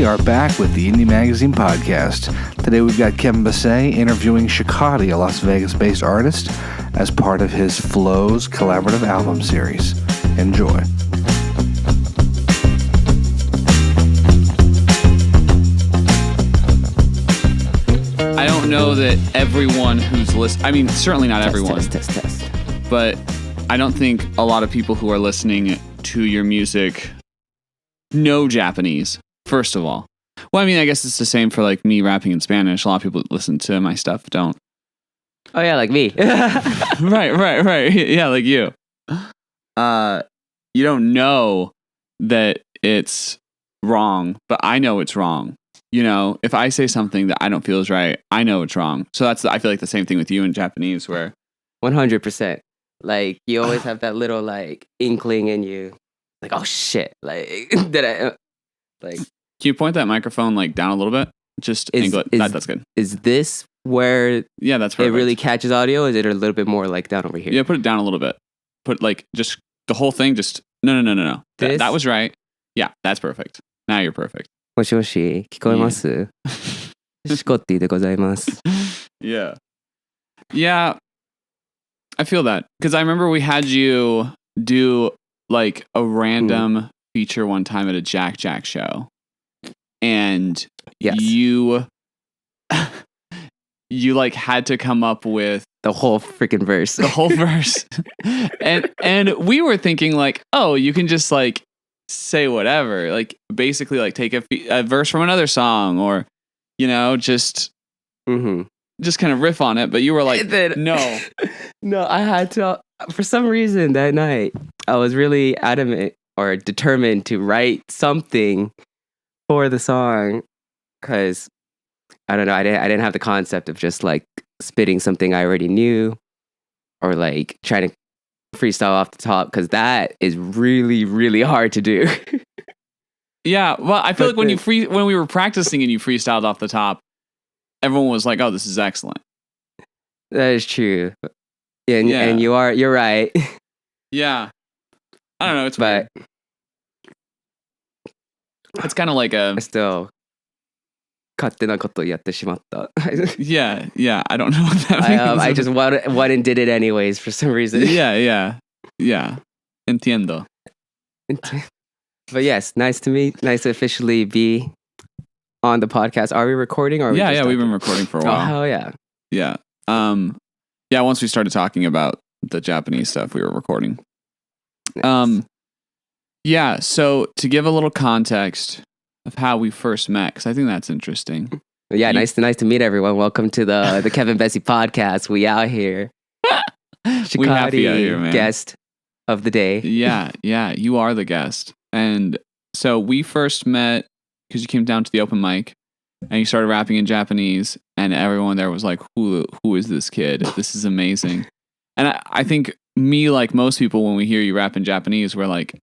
are back with the Indie Magazine Podcast. Today we've got Kevin Basset interviewing Shikottii, a Las Vegas-based artist, as part of his Flows collaborative album series. Enjoy. I don't know that everyone who's listening, I mean, certainly not everyone, Test. but I don't think a lot of people who are listening to your music know Japanese, first of all. Well, I mean, I guess it's the same for like me rapping in Spanish. A lot of people that listen to my stuff don't. Oh yeah, like me. Right. Yeah, like you. You don't know that it's wrong, but I know it's wrong. You know, if I say something that I don't feel is right, I know it's wrong. So I feel like the same thing with you in Japanese, where 100%. Like you always have that little like inkling in you, like oh shit, like that I like. Can you point that microphone like down a little bit? Just angle it. That's good. Is this where that's perfect. It really catches audio? Or is it a little bit more like down over here? Yeah, put it down a little bit. Put like just the whole thing. Just no. That was right. Yeah, that's perfect. Now you're perfect. もしもし、聞こえます？シコッティでございます。Yeah, I feel that. Because I remember we had you do like a random feature one time at a Jack show. And you like had to come up with the whole freaking verse. The whole verse. and we were thinking like, oh, you can just like say whatever, like basically like take a verse from another song, or you know, just kind of riff on it. But you were like, no, I had to. For some reason that night, I was really adamant or determined to write something for the song, because I don't know, I didn't have the concept of just like spitting something I already knew, or like trying to freestyle off the top, because that is really, really hard to do. Yeah, well, I feel like when we were practicing and you freestyled off the top, everyone was like, "Oh, this is excellent." That is true. And you're right. Yeah, I don't know. It's weird. It's kind of like a still 勝手なことやってしまった. Yeah, I don't know what that means. I just went and did it anyways for some reason. Yeah. Entiendo. But yes, nice to officially be on the podcast. Are we recording? Or we've been recording for a while. Oh, hell yeah. Yeah. Once we started talking about the Japanese stuff, we were recording. Nice. So to give a little context of how we first met, because I think that's interesting. Yeah, nice to meet everyone. Welcome to the Kevin Basset podcast. We out here. We happy out here, man. Guest of the day. Yeah, you are the guest. And so we first met because you came down to the open mic and you started rapping in Japanese, and everyone there was like, who is this kid? This is amazing. And I think me, like most people, when we hear you rap in Japanese, we're like,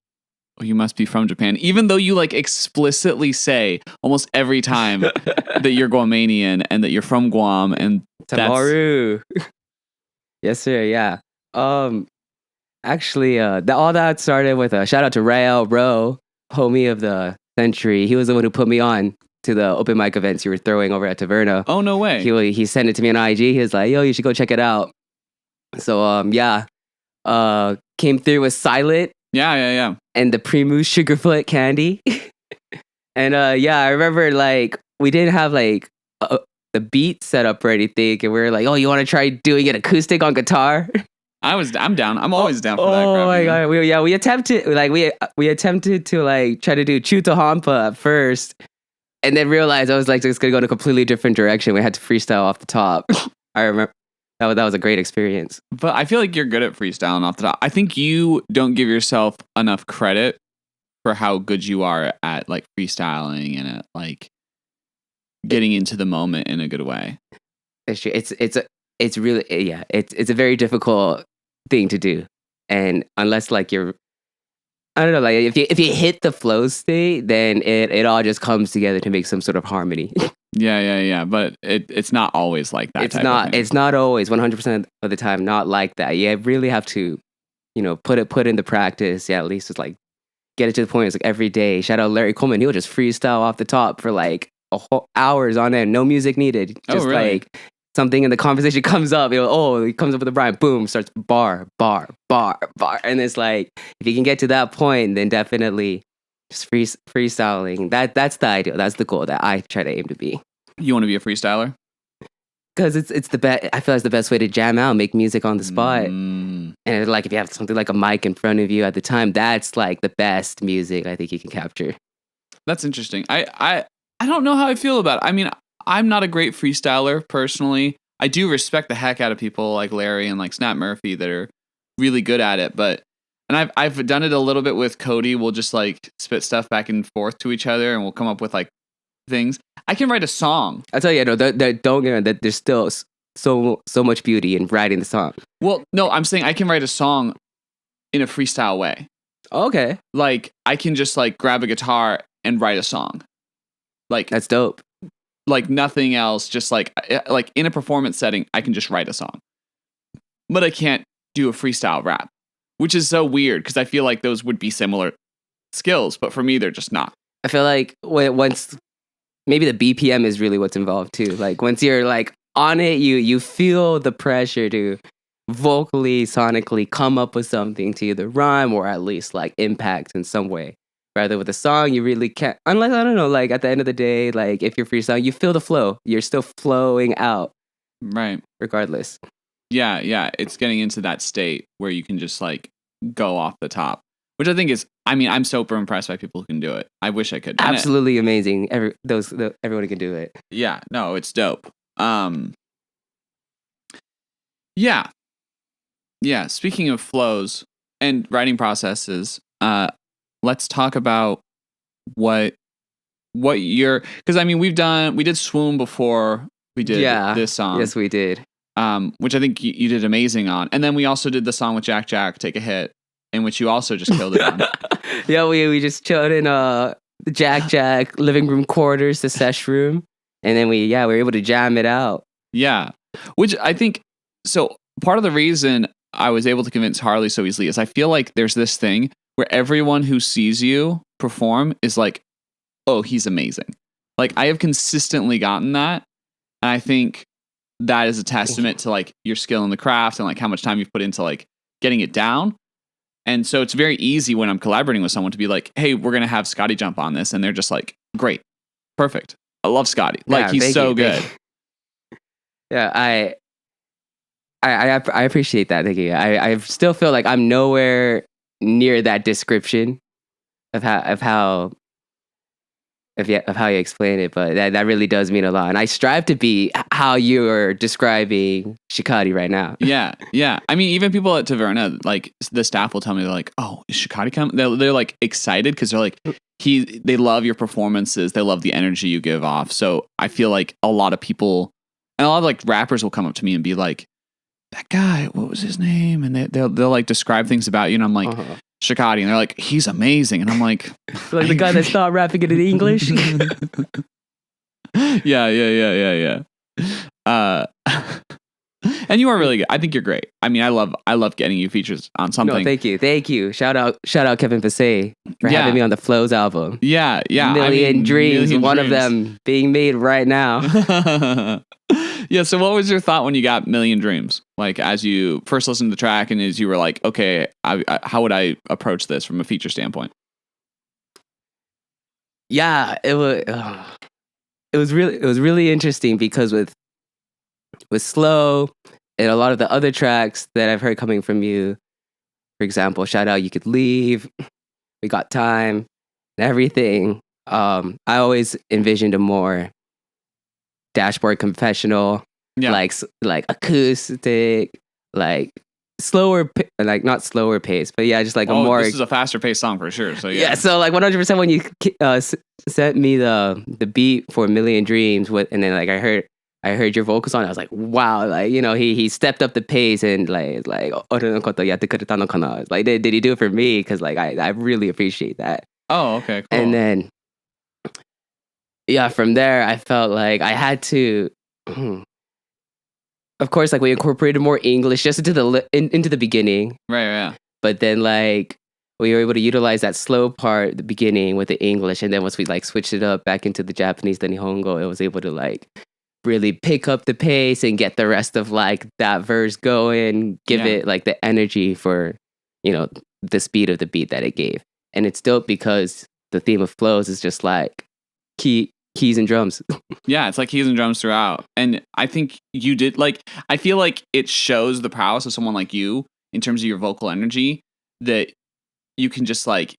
oh, you must be from Japan. Even though you like explicitly say almost every time that you're Guamanian and that you're from Guam, and Tamaru. Yes, sir. Yeah. Actually, all that started with a shout out to Rael Rowe, homie of the century. He was the one who put me on to the open mic events you were throwing over at Taverna. Oh, no way. He sent it to me on IG. He was like, yo, you should go check it out. So, came through with Silent. Yeah. And the Primus Sugarfoot candy. And I remember like we didn't have like the beat set up or anything, and we were like, oh, you want to try doing it acoustic on guitar? I'm down. I'm always down for that. Oh my god, we attempted to like try to do Chuto Hampa at first, and then realized I was like it's gonna go in a completely different direction. We had to freestyle off the top. I remember that was a great experience. But I feel like you're good at freestyling off the top. I think you don't give yourself enough credit for how good you are at like freestyling and at like getting into the moment in a good way. It's really it's a very difficult thing to do, and unless like you're, I don't know, like if you hit the flow state, then it all just comes together to make some sort of harmony. Yeah. But it's not always like that. It's not always 100% of the time not like that. You really have to, put in the practice. Yeah, at least it's like get it to the point. It's like every day. Shout out Larry Coleman. He'll just freestyle off the top for like hours on end. No music needed. Just really? like something in the conversation comes up. He comes up with a rhyme. Boom, starts bar, bar, bar, bar. And it's like, if you can get to that point, then definitely just freestyling. That's the ideal. That's the goal that I try to aim to be. You want to be a freestyler? Because it's the best. I feel it's the best way to jam out, make music on the spot. And like if you have something like a mic in front of you at the time, that's like the best music I think you can capture. That's interesting. I don't know how I feel about it. I mean, I'm not a great freestyler personally. I do respect the heck out of people like Larry and like Snap Murphy that are really good at it. And I've done it a little bit with Cody. We'll just like spit stuff back and forth to each other, and we'll come up with like things. I can write a song. I tell you, don't get me that there's still so much beauty in writing the song. Well, no, I'm saying I can write a song in a freestyle way. Okay, Like I can just like grab a guitar and write a song. Like that's dope. Like nothing else. Just like in a performance setting, I can just write a song, but I can't do a freestyle rap, which is so weird because I feel like those would be similar skills, but for me, they're just not. I feel like once maybe the BPM is really what's involved too. Like once you're like on it, you feel the pressure to vocally, sonically come up with something to either rhyme or at least like impact in some way. Rather with a song, you really can't. Unless I don't know, like at the end of the day, like if you're freestyling, you feel the flow. You're still flowing out, Right. regardless. Yeah. It's getting into that state where you can just like go off the top, which I think is. I mean, I'm super impressed by people who can do it. I wish I could. Absolutely amazing. Everyone can do it. Yeah. No, it's dope. Yeah. Speaking of flows and writing processes, let's talk about what you're, because I mean we did Swoon before we did this song. Yes, we did. Which I think you did amazing on, and then we also did the song with Jack Jack, Take a Hit, in which you also just killed it on. Yeah, we just chilled in the Jack living room quarters, the sesh room, and then we were able to jam it out. Yeah, which I think so. Part of the reason I was able to convince Harley so easily is I feel like there's this thing where everyone who sees you perform is like, oh, he's amazing. Like I have consistently gotten that. And I think that is a testament to like your skill in the craft and like how much time you've put into like getting it down. And so it's very easy when I'm collaborating with someone to be like, hey, we're going to have Scotty jump on this. And they're just like, great, perfect. I love Scotty. Like he's so good. Yeah, I appreciate that. Thank you. I still feel like I'm nowhere near that description of how you explain it, but that really does mean a lot. And I strive to be how you are describing Shikottii right now. Yeah. I mean, even people at Taverna, like the staff will tell me, they're like, "Oh, is Shikottii coming?" They're like excited because they're like, they love your performances, they love the energy you give off. So I feel like a lot of people and a lot of like rappers will come up to me and be like, "That guy, what was his name?" And they'll like describe things about you, and I'm like. Shikottii, and they're like, he's amazing, and I'm like the guy that started rapping it in English. Yeah. And you are really good. I think you're great. I mean, I love getting you features on something. No, thank you. Shout out Kevin Fasay for having me on the Flows album. Yeah. Million Dreams, one of them being made right now. Yeah, so what was your thought when you got Million Dreams? Like, as you first listened to the track and as you were like, okay, how would I approach this from a feature standpoint? Yeah, it was really interesting because with Slow and a lot of the other tracks that I've heard coming from you, for example, shout out You Could Leave, We Got Time, and everything. I always envisioned a more dashboard confessional, like acoustic, like slower, like not slower pace, but yeah, just like a more. This is a faster paced song for sure. So yeah, so like 100% when you sent me the beat for Million Dreams, and then like I heard your vocals on it, I was like, wow, like he stepped up the pace and like like did he do it for me? Because like I really appreciate that. Oh, okay, cool. And then. Yeah, from there, I felt like I had to, of course, like we incorporated more English just into the beginning. Right. But then like we were able to utilize that slow part at the beginning with the English, and then once we like switched it up back into the Japanese, the Nihongo, it was able to like really pick up the pace and get the rest of like that verse going, give Yeah. it like the energy for, you know, the speed of the beat that it gave. And it's dope because the theme of flows is just like keys and drums. Yeah, it's like keys and drums throughout. And I think you did like, I feel like it shows the prowess of someone like you in terms of your vocal energy that you can just like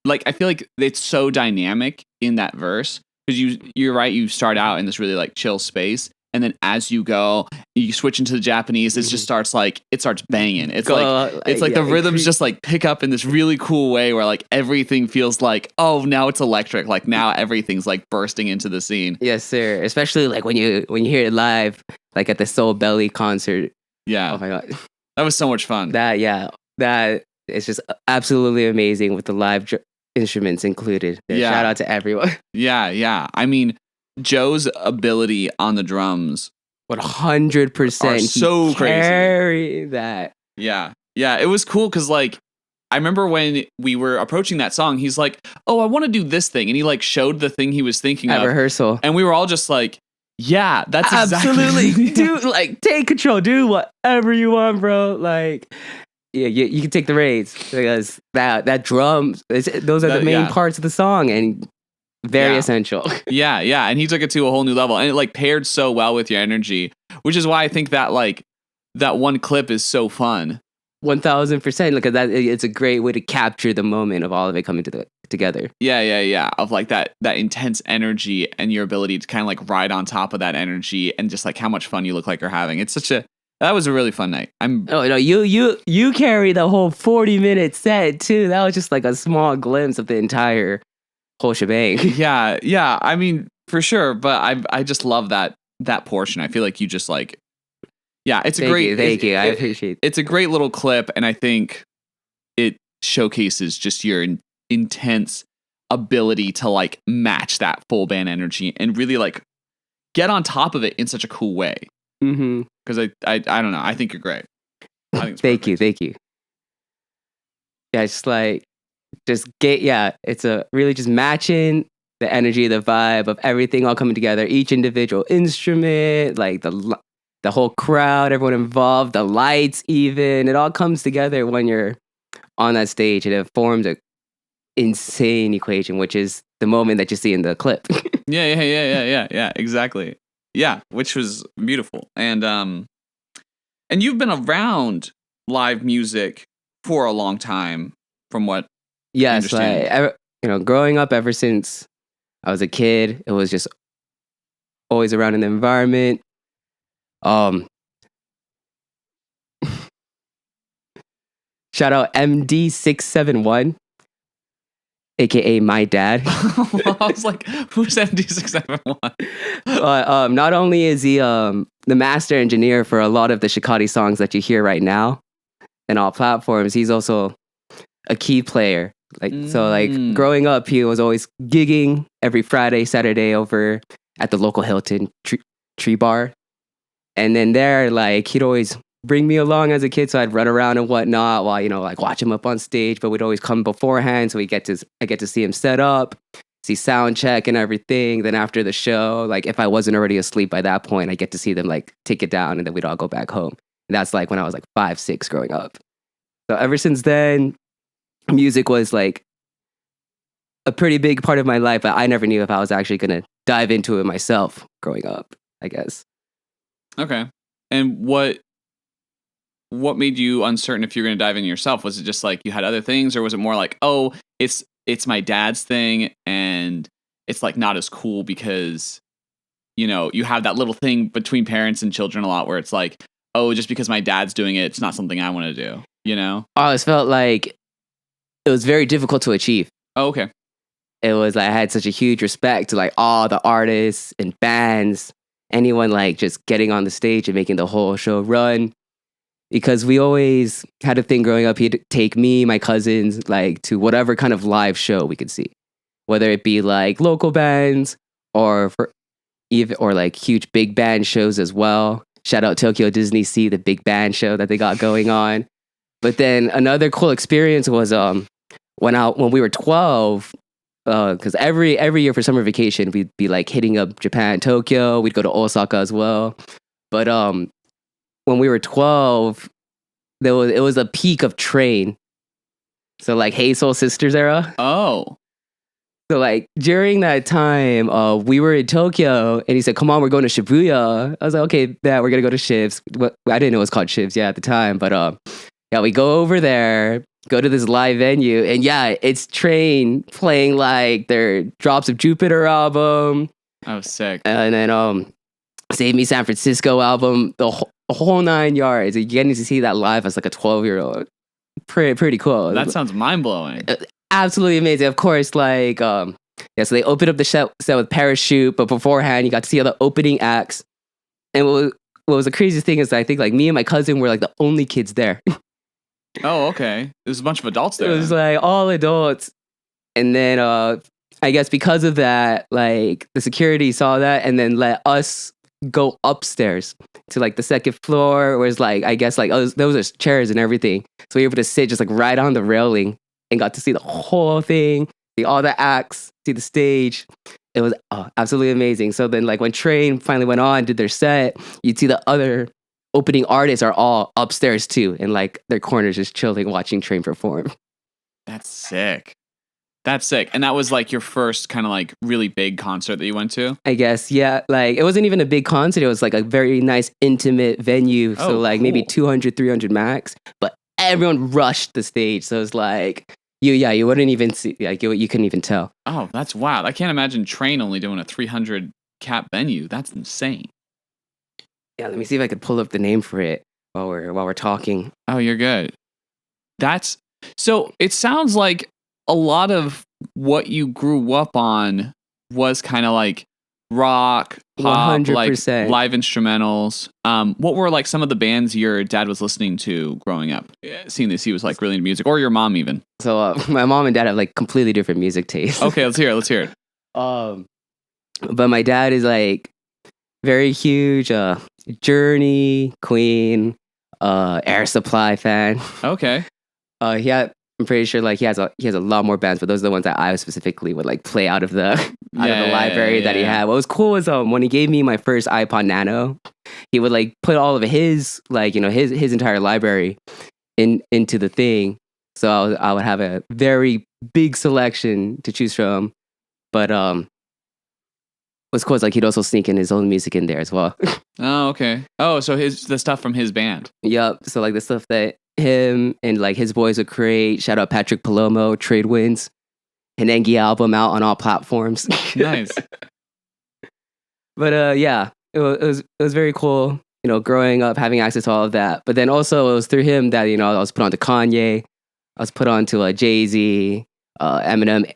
I feel like it's so dynamic in that verse because you're right. You start out in this really like chill space. And then as you go, you switch into the Japanese. It just starts it starts banging. It's like the rhythms just like pick up in this really cool way where like everything feels like, oh, now it's electric. Like now everything's like bursting into the scene. Yes, sir. Especially like when you hear it live, like at the Soul Belly concert. Yeah. Oh my God. That was so much fun. That is just absolutely amazing with the live instruments included. Yeah. Shout out to everyone. Yeah. I mean, Joe's ability on the drums 100% are so crazy. Carry that. Yeah. It was cool because like I remember when we were approaching that song, he's like, "Oh, I want to do this thing," and he like showed the thing he was thinking at of rehearsal, and we were all just like, "Yeah, that's absolutely, exactly." dude. Like, take control, do whatever you want, bro. Like, yeah, you can take the reins because that drums, those are the main parts of the song and very essential. Yeah, and he took it to a whole new level, and it like paired so well with your energy, which is why I think that like that one clip is so fun. 1000%. Look at that; it's a great way to capture the moment of all of it coming together. Yeah. Of like that intense energy and your ability to kind of like ride on top of that energy and just like how much fun you look like you're having. That was a really fun night. Oh no, you carry the whole 40-minute set too. That was just like a small glimpse of the entire whole shebang. Yeah. I mean, for sure, but I just love that portion. I feel like you just like, yeah, it's a great. Thank you. I appreciate it. It's a great little clip, and I think it showcases just your intense ability to like match that full band energy and really like get on top of it in such a cool way. Mm-hmm. Because I don't know. I think you're great. I think thank you. Yeah, it's a really just matching the energy, the vibe of everything all coming together. Each individual instrument, like the whole crowd, everyone involved, the lights, even it all comes together when you're on that stage, and it forms a insane equation, which is the moment that you see in the clip. Yeah, exactly. Yeah, which was beautiful. And you've been around live music for a long time, from what I understand. Growing up ever since I was a kid, it was just always around in the environment. Shout out MD671, aka my dad. I was like, who's MD671? Not only is he the master engineer for a lot of the Shikottii songs that you hear right now in all platforms, he's also a key player. Growing up, he was always gigging every Friday, Saturday over at the local Hilton Tree Bar. And then there, like, he'd always bring me along as a kid, so I'd run around and whatnot while, like watch him up on stage. But we'd always come beforehand, so I get to see him set up, see sound check and everything. Then after the show, like if I wasn't already asleep by that point, I get to see them like take it down, and then we'd all go back home. And that's like when I was like 5, 6 growing up. So ever since then, music was like a pretty big part of my life, but I never knew if I was actually going to dive into it myself growing up, I guess. Okay. And what made you uncertain if you're going to dive in yourself? Was it just like you had other things, or was it more like, oh, it's my dad's thing and it's like not as cool because, you have that little thing between parents and children a lot where it's like, oh, just because my dad's doing it, it's not something I want to do, I always felt like it was very difficult to achieve. Oh, okay. It was like I had such a huge respect to like all the artists and bands, anyone like just getting on the stage and making the whole show run. Because we always had a thing growing up, he'd take me, my cousins, like to whatever kind of live show we could see. Whether it be like local bands or like huge big band shows as well. Shout out Tokyo Disney Sea, the big band show that they got going on. But then another cool experience was when we were 12, because every year for summer vacation we'd be like hitting up Japan, Tokyo. We'd go to Osaka as well. But when we were 12, it was a peak of train. So like Hey Soul Sisters era. Oh. So like during that time, we were in Tokyo, and he said, "Come on, we're going to Shibuya." I was like, "Okay, yeah, we're gonna go to Shivs." I didn't know it was called Shivs, at the time, but yeah, we go over there, go to this live venue, and yeah, it's Train playing like their Drops of Jupiter album. Oh, sick. And then Save Me San Francisco album, the whole 9 yards. You getting to see that live as like a 12-year-old. Pretty cool. That sounds mind blowing. Absolutely amazing. Of course, like so they opened up the set with Parachute, but beforehand you got to see all the opening acts. And what was the craziest thing is I think like me and my cousin were like the only kids there. Oh, okay. There's a bunch of adults there. It was like all adults. And then I guess because of that, like the security saw that and then let us go upstairs to like the second floor, where it's like I guess like those are chairs and everything. So we were able to sit just like right on the railing and got to see the whole thing, see all the acts, see the stage. It was absolutely amazing. So then like when Train finally went on, did their set, you'd see the other opening artists are all upstairs too, in like their corners just chilling, watching Train perform. That's sick. That's sick. And that was like your first kind of like really big concert that you went to? I guess, yeah. Like it wasn't even a big concert. It was like a very nice intimate venue. So like maybe 200, 300 max. But everyone rushed the stage. So it's like, you wouldn't even see, like you couldn't even tell. Oh, that's wild. I can't imagine Train only doing a 300 cap venue. That's insane. Yeah, let me see if I could pull up the name for it while we're talking. Oh, you're good. So it sounds like a lot of what you grew up on was kind of like rock, pop, 100%. like live instrumentals. What were like some of the bands your dad was listening to growing up? Seeing this, he was like really into music, or your mom even. So my mom and dad have like completely different music tastes. Okay, let's hear it. But my dad is like very huge Journey, Queen, Air Supply fan. Okay. I'm pretty sure like he has a lot more bands, but those are the ones that I specifically would like play out of the library that he had. What was cool was when he gave me my first iPod Nano, he would like put all of his like his entire library into the thing. So I would have a very big selection to choose from. But what's cool is like he'd also sneak in his own music in there as well. Oh, okay. Oh, so the stuff from his band. Yep. So like the stuff that him and like his boys would create. Shout out Patrick Palomo, Trade Winds, Hinengi album out on all platforms. Nice. But yeah, it was very cool. Growing up, having access to all of that. But then also it was through him that I was put on to Kanye. I was put on to Jay-Z, Eminem,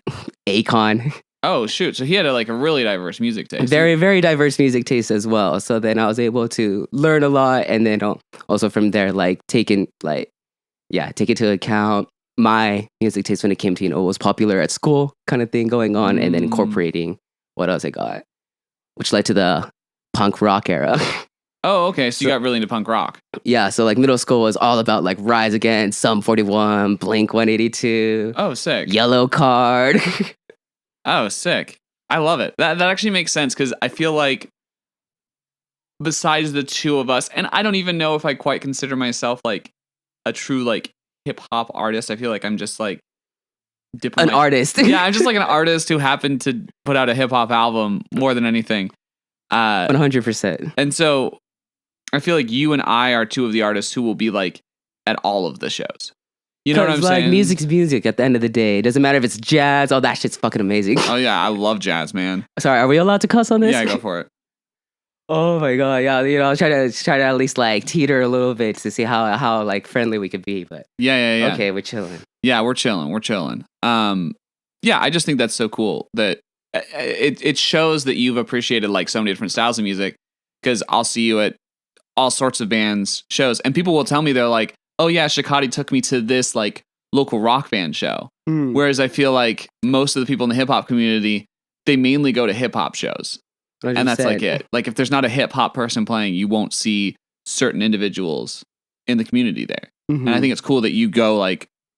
Akon. Oh shoot! So he had a really diverse music taste. Very, very diverse music taste as well. So then I was able to learn a lot, and then also from there, take into account my music taste when it came to what was popular at school, kind of thing going on, and then incorporating what else I got, which led to the punk rock era. Oh, okay. So you got really into punk rock. Yeah. So middle school was all about Rise Against, Sum 41, Blink 182. Oh, sick. Yellow Card. Oh, sick. I love it. That actually makes sense because I feel like besides the two of us, and I don't even know if I quite consider myself a true hip hop artist. I feel like I'm just an artist. Yeah, I'm just an artist who happened to put out a hip hop album more than anything. 100%. And so I feel like you and I are two of the artists who will be at all of the shows. You know what I'm saying? Music's music at the end of the day. It doesn't matter if it's jazz. Oh, that shit's fucking amazing. Oh, yeah. I love jazz, man. Sorry, are we allowed to cuss on this? Yeah, go for it. Oh, my God. Yeah, I'll try to at least teeter a little bit to see how friendly we could be. But yeah. Okay, we're chilling. Yeah, we're chilling. Yeah, I just think that's so cool that it shows that you've appreciated so many different styles of music, because I'll see you at all sorts of bands shows and people will tell me, they're like, oh yeah, Shikottii took me to this local rock band show. Whereas I feel like most of the people in the hip hop community, they mainly go to hip hop shows. And that's it. If there's not a hip hop person playing, you won't see certain individuals in the community there. Mm-hmm. And I think it's cool that you go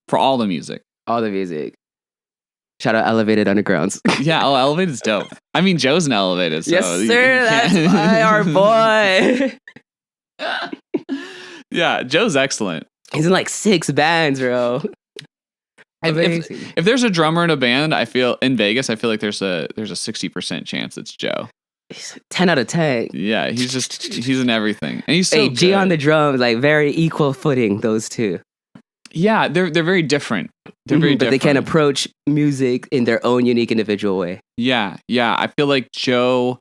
for all the music. All the music. Shout out Elevated Undergrounds. Yeah, Elevated's dope. I mean, Joe's in Elevated. So Yes, sir. That's why our boy. Yeah, Joe's excellent. He's in like 6 bands, bro. If there's a drummer in a band, I feel in Vegas, I feel like there's a 60% chance it's Joe. He's 10 out of 10. Yeah, he's in everything, and he's so Hey, G good. on the drums, like very equal footing. Those two. Yeah, they're very different. They're very but different. they can approach music in their own unique individual way. Yeah. I feel like Joe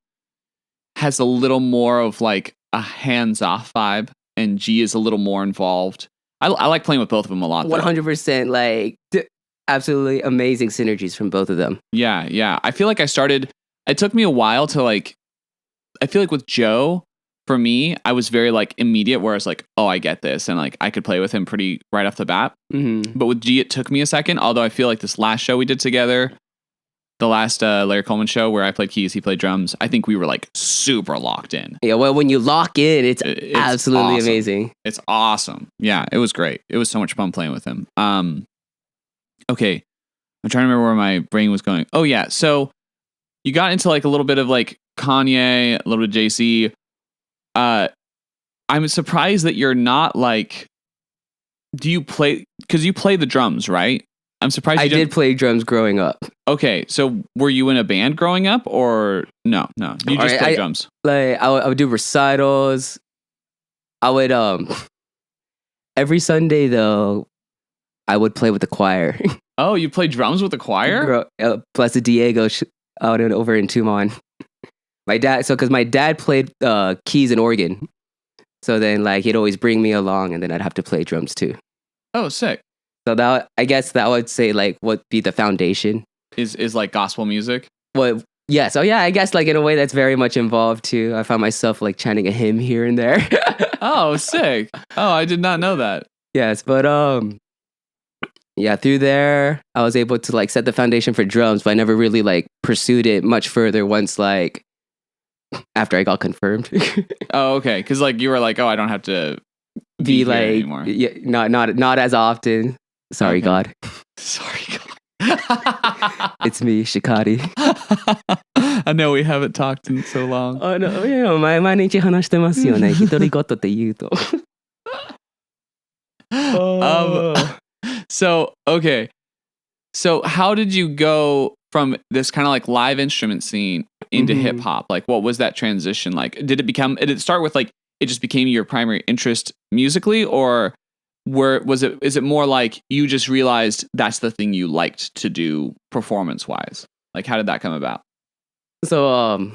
has a little more of like a hands-off vibe, and G is a little more involved. I like playing with both of them a lot. 100%, like absolutely amazing synergies from both of them. Yeah. I feel like it took me a while to like, I feel like with Joe, for me, I was very like immediate where I was like, oh, I get this. And like, I could play with him pretty right off the bat. Mm-hmm. But with G, it took me a second. Although I feel like this last show we did together, the last Larry Coleman show where I played keys, he played drums, I think we were like super locked in. Yeah, well, when you lock in, it's absolutely awesome. Amazing. It's awesome. Yeah, it was great. It was so much fun playing with him. Okay. I'm trying to remember where my brain was going. Oh yeah. So you got into like a little bit of like Kanye, a little bit of JC. I'm surprised that you're not like, do you play, because you play the drums, right? I'm surprised I did play drums growing up. Okay, so were you in a band growing up, or no? You just play drums. Like I would do recitals. I would every Sunday though, I would play with the choir. Oh, you play drums with the choir? Blessed Diego out and over in Tumon. My dad, because my dad played keys and organ, so then like he'd always bring me along, and then I'd have to play drums too. Oh, sick. So that, I guess that would say like what be the foundation is like gospel music. What? Yeah. So yeah, I guess like in a way that's very much involved too. I found myself like chanting a hymn here and there. Oh, sick. Oh, I did not know that. Yes, but yeah, through there I was able to like set the foundation for drums, but I never really like pursued it much further once like after I got confirmed. Oh, okay. Because like you were like, oh, I don't have to be like anymore. Yeah, not as often. Sorry, okay. God. Sorry, God. It's me, Shikottii. I know we haven't talked in so long. Oh no, 毎日話してますよね。独り言って言うと。So, okay. So how did you go from this kind of like live instrument scene into hip hop? Like, what was that transition like? Did it start with like, it just became your primary interest musically, or is it more like you just realized that's the thing you liked to do performance wise? Like, how did that come about? So,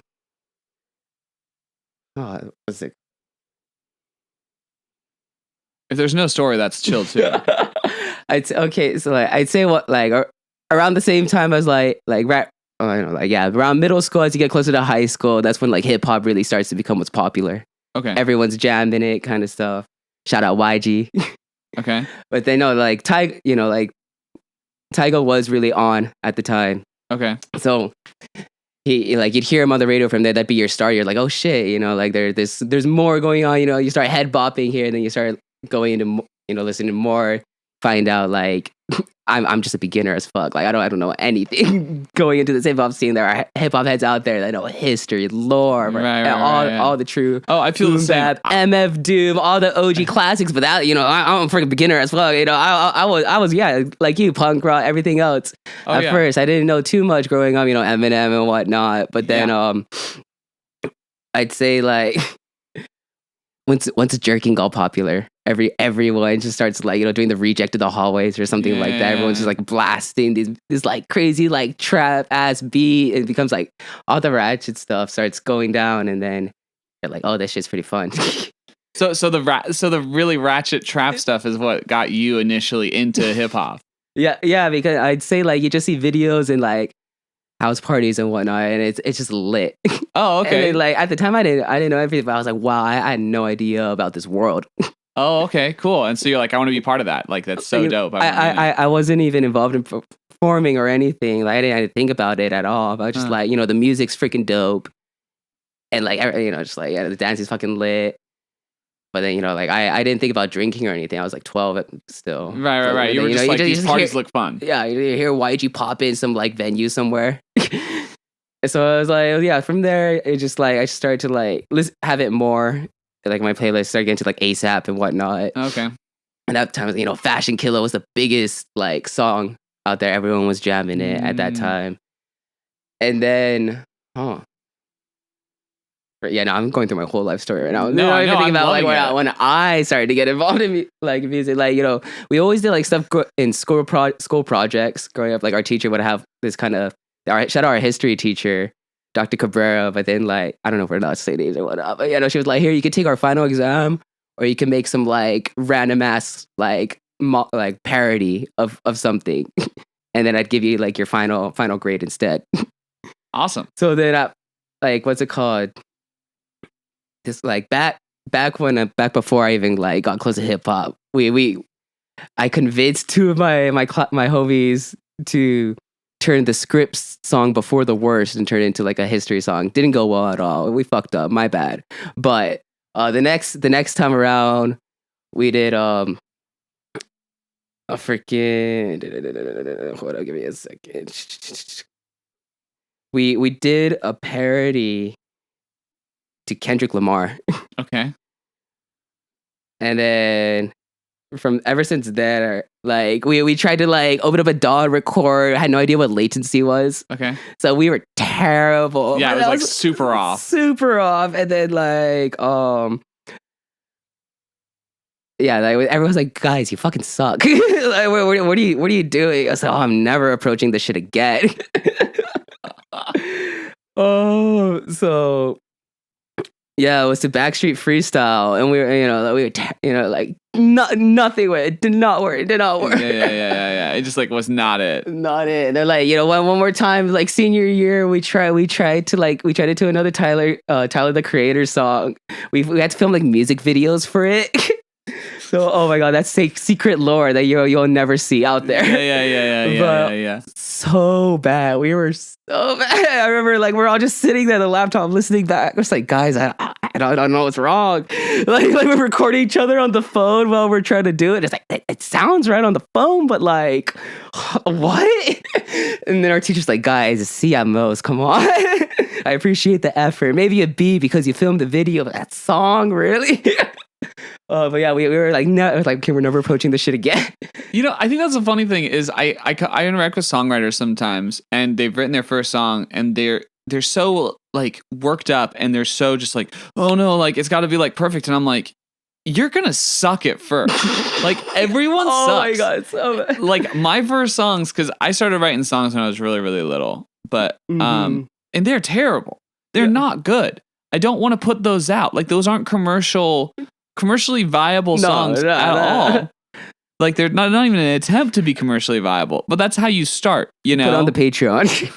what's it? If there's no story, that's chill too. Okay, so like I'd say what like around the same time as like rap. I don't know, like yeah, around middle school as you get closer to high school, that's when like hip hop really starts to become what's popular. Okay, everyone's jamming it, kind of stuff. Shout out YG. Okay, but they know like Tyga, Tyga was really on at the time. Okay, so he like you'd hear him on the radio from there. That'd be your star. You're like, oh shit, like there's more going on. You start head bopping here, and then you start going into listening more. Find out like I'm just a beginner as fuck. Like I don't know anything going into this hip hop scene. There are hip hop heads out there that know history, lore, all the true. Oh, I feel the same. MF Doom, all the OG classics. But that I'm a freaking beginner as fuck. I was yeah like you, punk rock, everything else. At first, I didn't know too much growing up. Eminem and whatnot. But then I'd say like once jerking got popular. Everyone just starts like doing the reject of the hallways or something like that. Everyone's just like blasting this like crazy like trap ass beat. It becomes like all the ratchet stuff starts going down, and then you're like, oh, this shit's pretty fun. So the really ratchet trap stuff is what got you initially into hip hop. Yeah, because I'd say like you just see videos and like house parties and whatnot, and it's just lit. Oh, okay. And then, like at the time I didn't know everything, but I was like, wow, I had no idea about this world. Oh, okay, cool. And so you're like, I want to be part of that. Like, that's so dope. I wasn't even involved in performing or anything. Like, I didn't think about it at all. But I was just like, the music's freaking dope. And like, just like, the dance is fucking lit. But then, like, I didn't think about drinking or anything. I was like 12 still. Right. You were just like, these parties look fun. Yeah, you hear YG pop in some like venue somewhere. So I was like, yeah, from there, it just like, I started to like have it more. Like my playlist started getting to like ASAP and whatnot. Okay. And that time, Fashion Killer was the biggest like song out there. Everyone was jamming it at that time. And then, yeah, no, I'm going through my whole life story right now. No, I know. Think about like it. when I started to get involved in music. Like, we always did like stuff in school projects growing up. Like our teacher would have this kind of, shout out our history teacher, Dr. Cabrera. But then like, I don't know if we're allowed to say names or whatnot. But she was like, here, you can take our final exam, or you can make some like random ass like parody of something, and then I'd give you like your final grade instead. Awesome. So then like, what's it called? Just like back before I even like got close to hip hop, I convinced two of my homies to turn the Scripps song Before the Worst and turn it into like a history song. Didn't go well at all. We fucked up. My bad. But the next time around, we did a freaking hold on, give me a second. We did a parody to Kendrick Lamar. Okay. And then ever since then, like we tried to like open up a DAW and record. I had no idea what latency was. Okay. So we were terrible. Yeah, it was like super off. Super off. And then like yeah, like everyone's like, guys, you fucking suck. Like, what are you doing? I was like, I'm never approaching this shit again. So yeah, it was the Backstreet Freestyle, and we were like nothing went. It did not work. Yeah. It just like was not it. Not it. And they're like, one more time, like senior year, we tried to do another Tyler the Creator song. We had to film like music videos for it. So, oh my god, that's secret lore that you'll never see out there. Yeah. So bad. We were so bad. I remember like we're all just sitting there, the laptop, listening back. I was like, guys, I don't know what's wrong. Like we're recording each other on the phone while we're trying to do it. It's like it sounds right on the phone, but like what? And then our teacher's like, guys, it's C at most. Come on. I appreciate the effort. Maybe a B because you filmed the video, but that song, really? But yeah, we were like, no, like, okay, we're never approaching this shit again. I think that's the funny thing is I interact with songwriters sometimes, and they've written their first song, and they're so like worked up, and they're so just like, oh no, like it's got to be like perfect, and I'm like, you're gonna suck at first. Like everyone sucks. Oh my god, so bad. Like my first songs, because I started writing songs when I was really really little, but and they're terrible. They're not good. I don't want to put those out. Like those aren't commercially viable songs at all. Like they're not even an attempt to be commercially viable, but that's how you start, Put on the Patreon.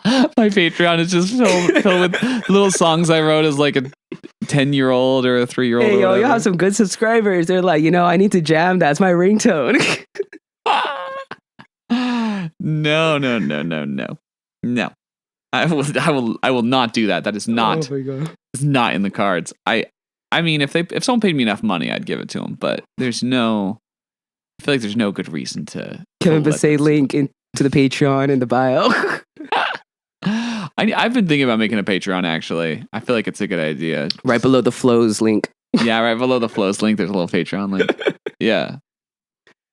My Patreon is just filled with little songs I wrote as like a 10-year-old or a 3-year-old. Hey, you have some good subscribers. They're like, I need to jam. That's my ringtone. No. I will not do that. That is not. Oh my God. It's not in the cards. I mean, if someone paid me enough money, I'd give it to them. But I feel like there's no good reason to. Kevin Bassett link into the Patreon in the bio. I've been thinking about making a Patreon. Actually, I feel like it's a good idea. Right below the flows link. Yeah, right below the flows link. There's a little Patreon link. Yeah.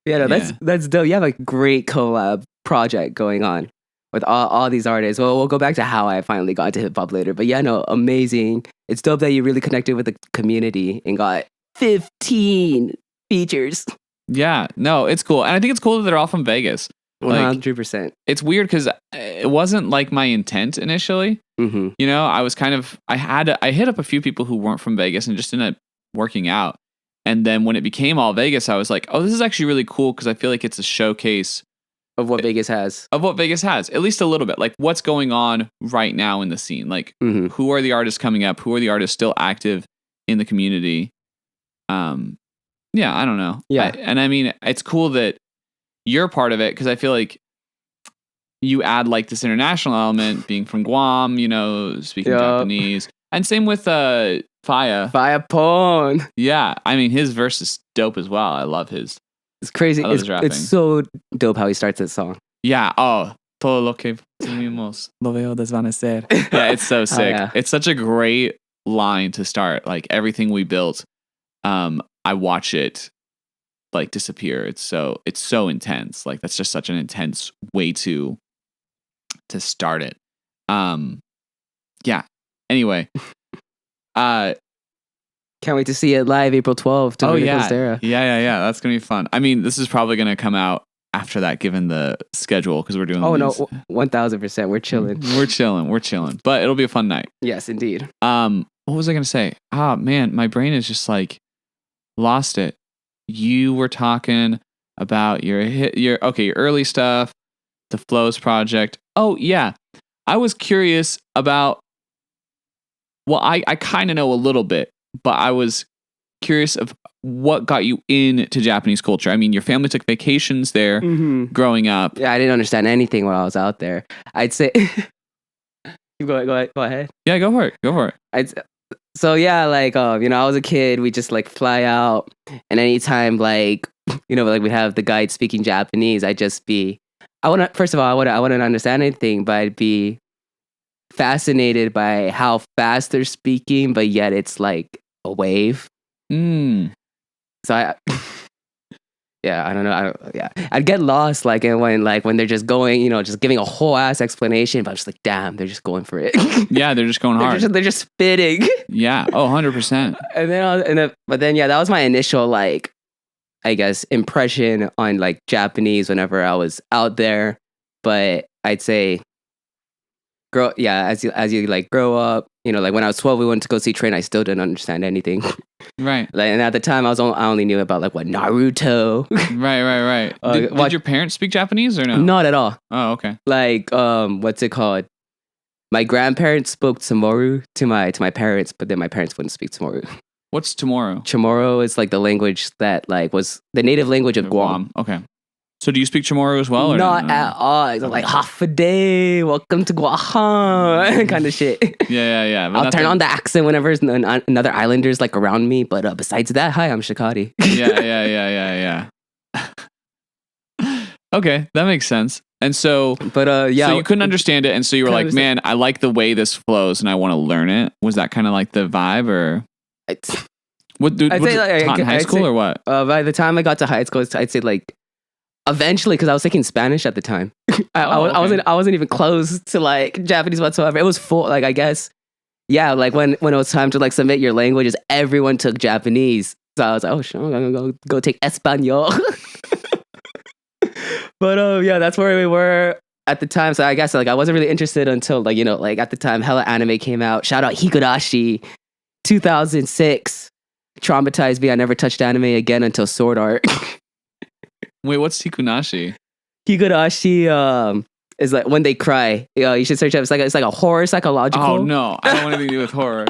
Yeah, no, that's dope. You have a great collab project going on with all these artists. Well, we'll go back to how I finally got into hip hop later. But yeah, no, amazing. It's dope that you really connected with the community and got 15 features. Yeah, no, it's cool. And I think it's cool that they're all from Vegas. 100%. It's weird because it wasn't like my intent initially. Mm-hmm. I was kind of, I hit up a few people who weren't from Vegas and just ended up working out. And then when it became all Vegas, I was like, oh, this is actually really cool because I feel like it's a showcase of what Vegas has. At least a little bit. Like what's going on right now in the scene. Like who are the artists coming up? Who are the artists still active in the community? Yeah, I don't know. Yeah. And I mean, it's cool that you're part of it because I feel like you add like this international element being from Guam, speaking Japanese. And same with Fire Pone. Yeah, I mean his verse is dope as well. I love his. It's crazy. I love his rapping. It's so dope how he starts his song. Yeah. Oh, todo lo que vimos lo veo desvanecer. Yeah, it's so sick. yeah. It's such a great line to start. Like everything we built, I watch it like disappear. It's so intense. Like that's just such an intense way to start it. Yeah. Anyway, can't wait to see it live April 12th. Yeah. That's gonna be fun. I mean, this is probably gonna come out after that, given the schedule, because we're doing. Oh no, 1000%. We're chilling. We're chilling. But it'll be a fun night. Yes, indeed. What was I gonna say? Man, my brain is just like lost it. You were talking about your early stuff, the Flows project. Oh yeah, I was curious about. Well, I kind of know a little bit, but I was curious of what got you into Japanese culture. I mean, your family took vacations there growing up. Yeah, I didn't understand anything when I was out there. I'd say, go ahead. Yeah, go for it. So yeah, like I was a kid. We just like fly out, and anytime like like we have the guide speaking Japanese, I wouldn't understand anything, but I'd be fascinated by how fast they're speaking, but yet it's like a wave. So I don't know. I'd get lost like when they're just going, just giving a whole ass explanation, but I'm just like, damn, they're just going for it. Yeah, they're just going hard. They're just spitting. Yeah. Oh, 100%. But then that was my initial like, I guess, impression on like Japanese whenever I was out there. But I'd say, as you like grow up, like when I was 12, we went to go see Train. I still didn't understand anything. Right. Like, and at the time, I only knew about like what Naruto. Right. Did your parents speak Japanese or no? Not at all. Oh, okay. Like, what's it called? My grandparents spoke Tomorrow to my parents, but then my parents wouldn't speak Tomorrow. What's Tomorrow? Chamorro is like the language that like was the native language of Guam. Okay. So do you speak Chamorro as well? Or Not at all. It's like half a day. Welcome to Guam, kind of shit. Yeah. But I'll turn on the accent whenever another islander's like around me. But besides that, hi, I'm Shikottii. Yeah. Okay, that makes sense. And so, so you couldn't understand it, and so you were like, "Man, I like the way this flows, and I want to learn it." Was that kind of like the vibe, or what? Was it taught in high school, or what? By the time I got to high school, I'd say like eventually, because I was taking Spanish at the time. I wasn't even close to like Japanese whatsoever. It was full, like I guess, yeah. Like when it was time to like submit your languages, everyone took Japanese. So I was like, oh, sure, I'm gonna go take Espanol. But yeah, that's where we were at the time. So I guess like I wasn't really interested until like at the time hella anime came out. Shout out Higurashi, 2006. Traumatized me. I never touched anime again until Sword Art. Wait, what's Higurashi? Higurashi is like when they cry. You should search it up. It's like a horror psychological. Oh no, I don't want anything to do with horror.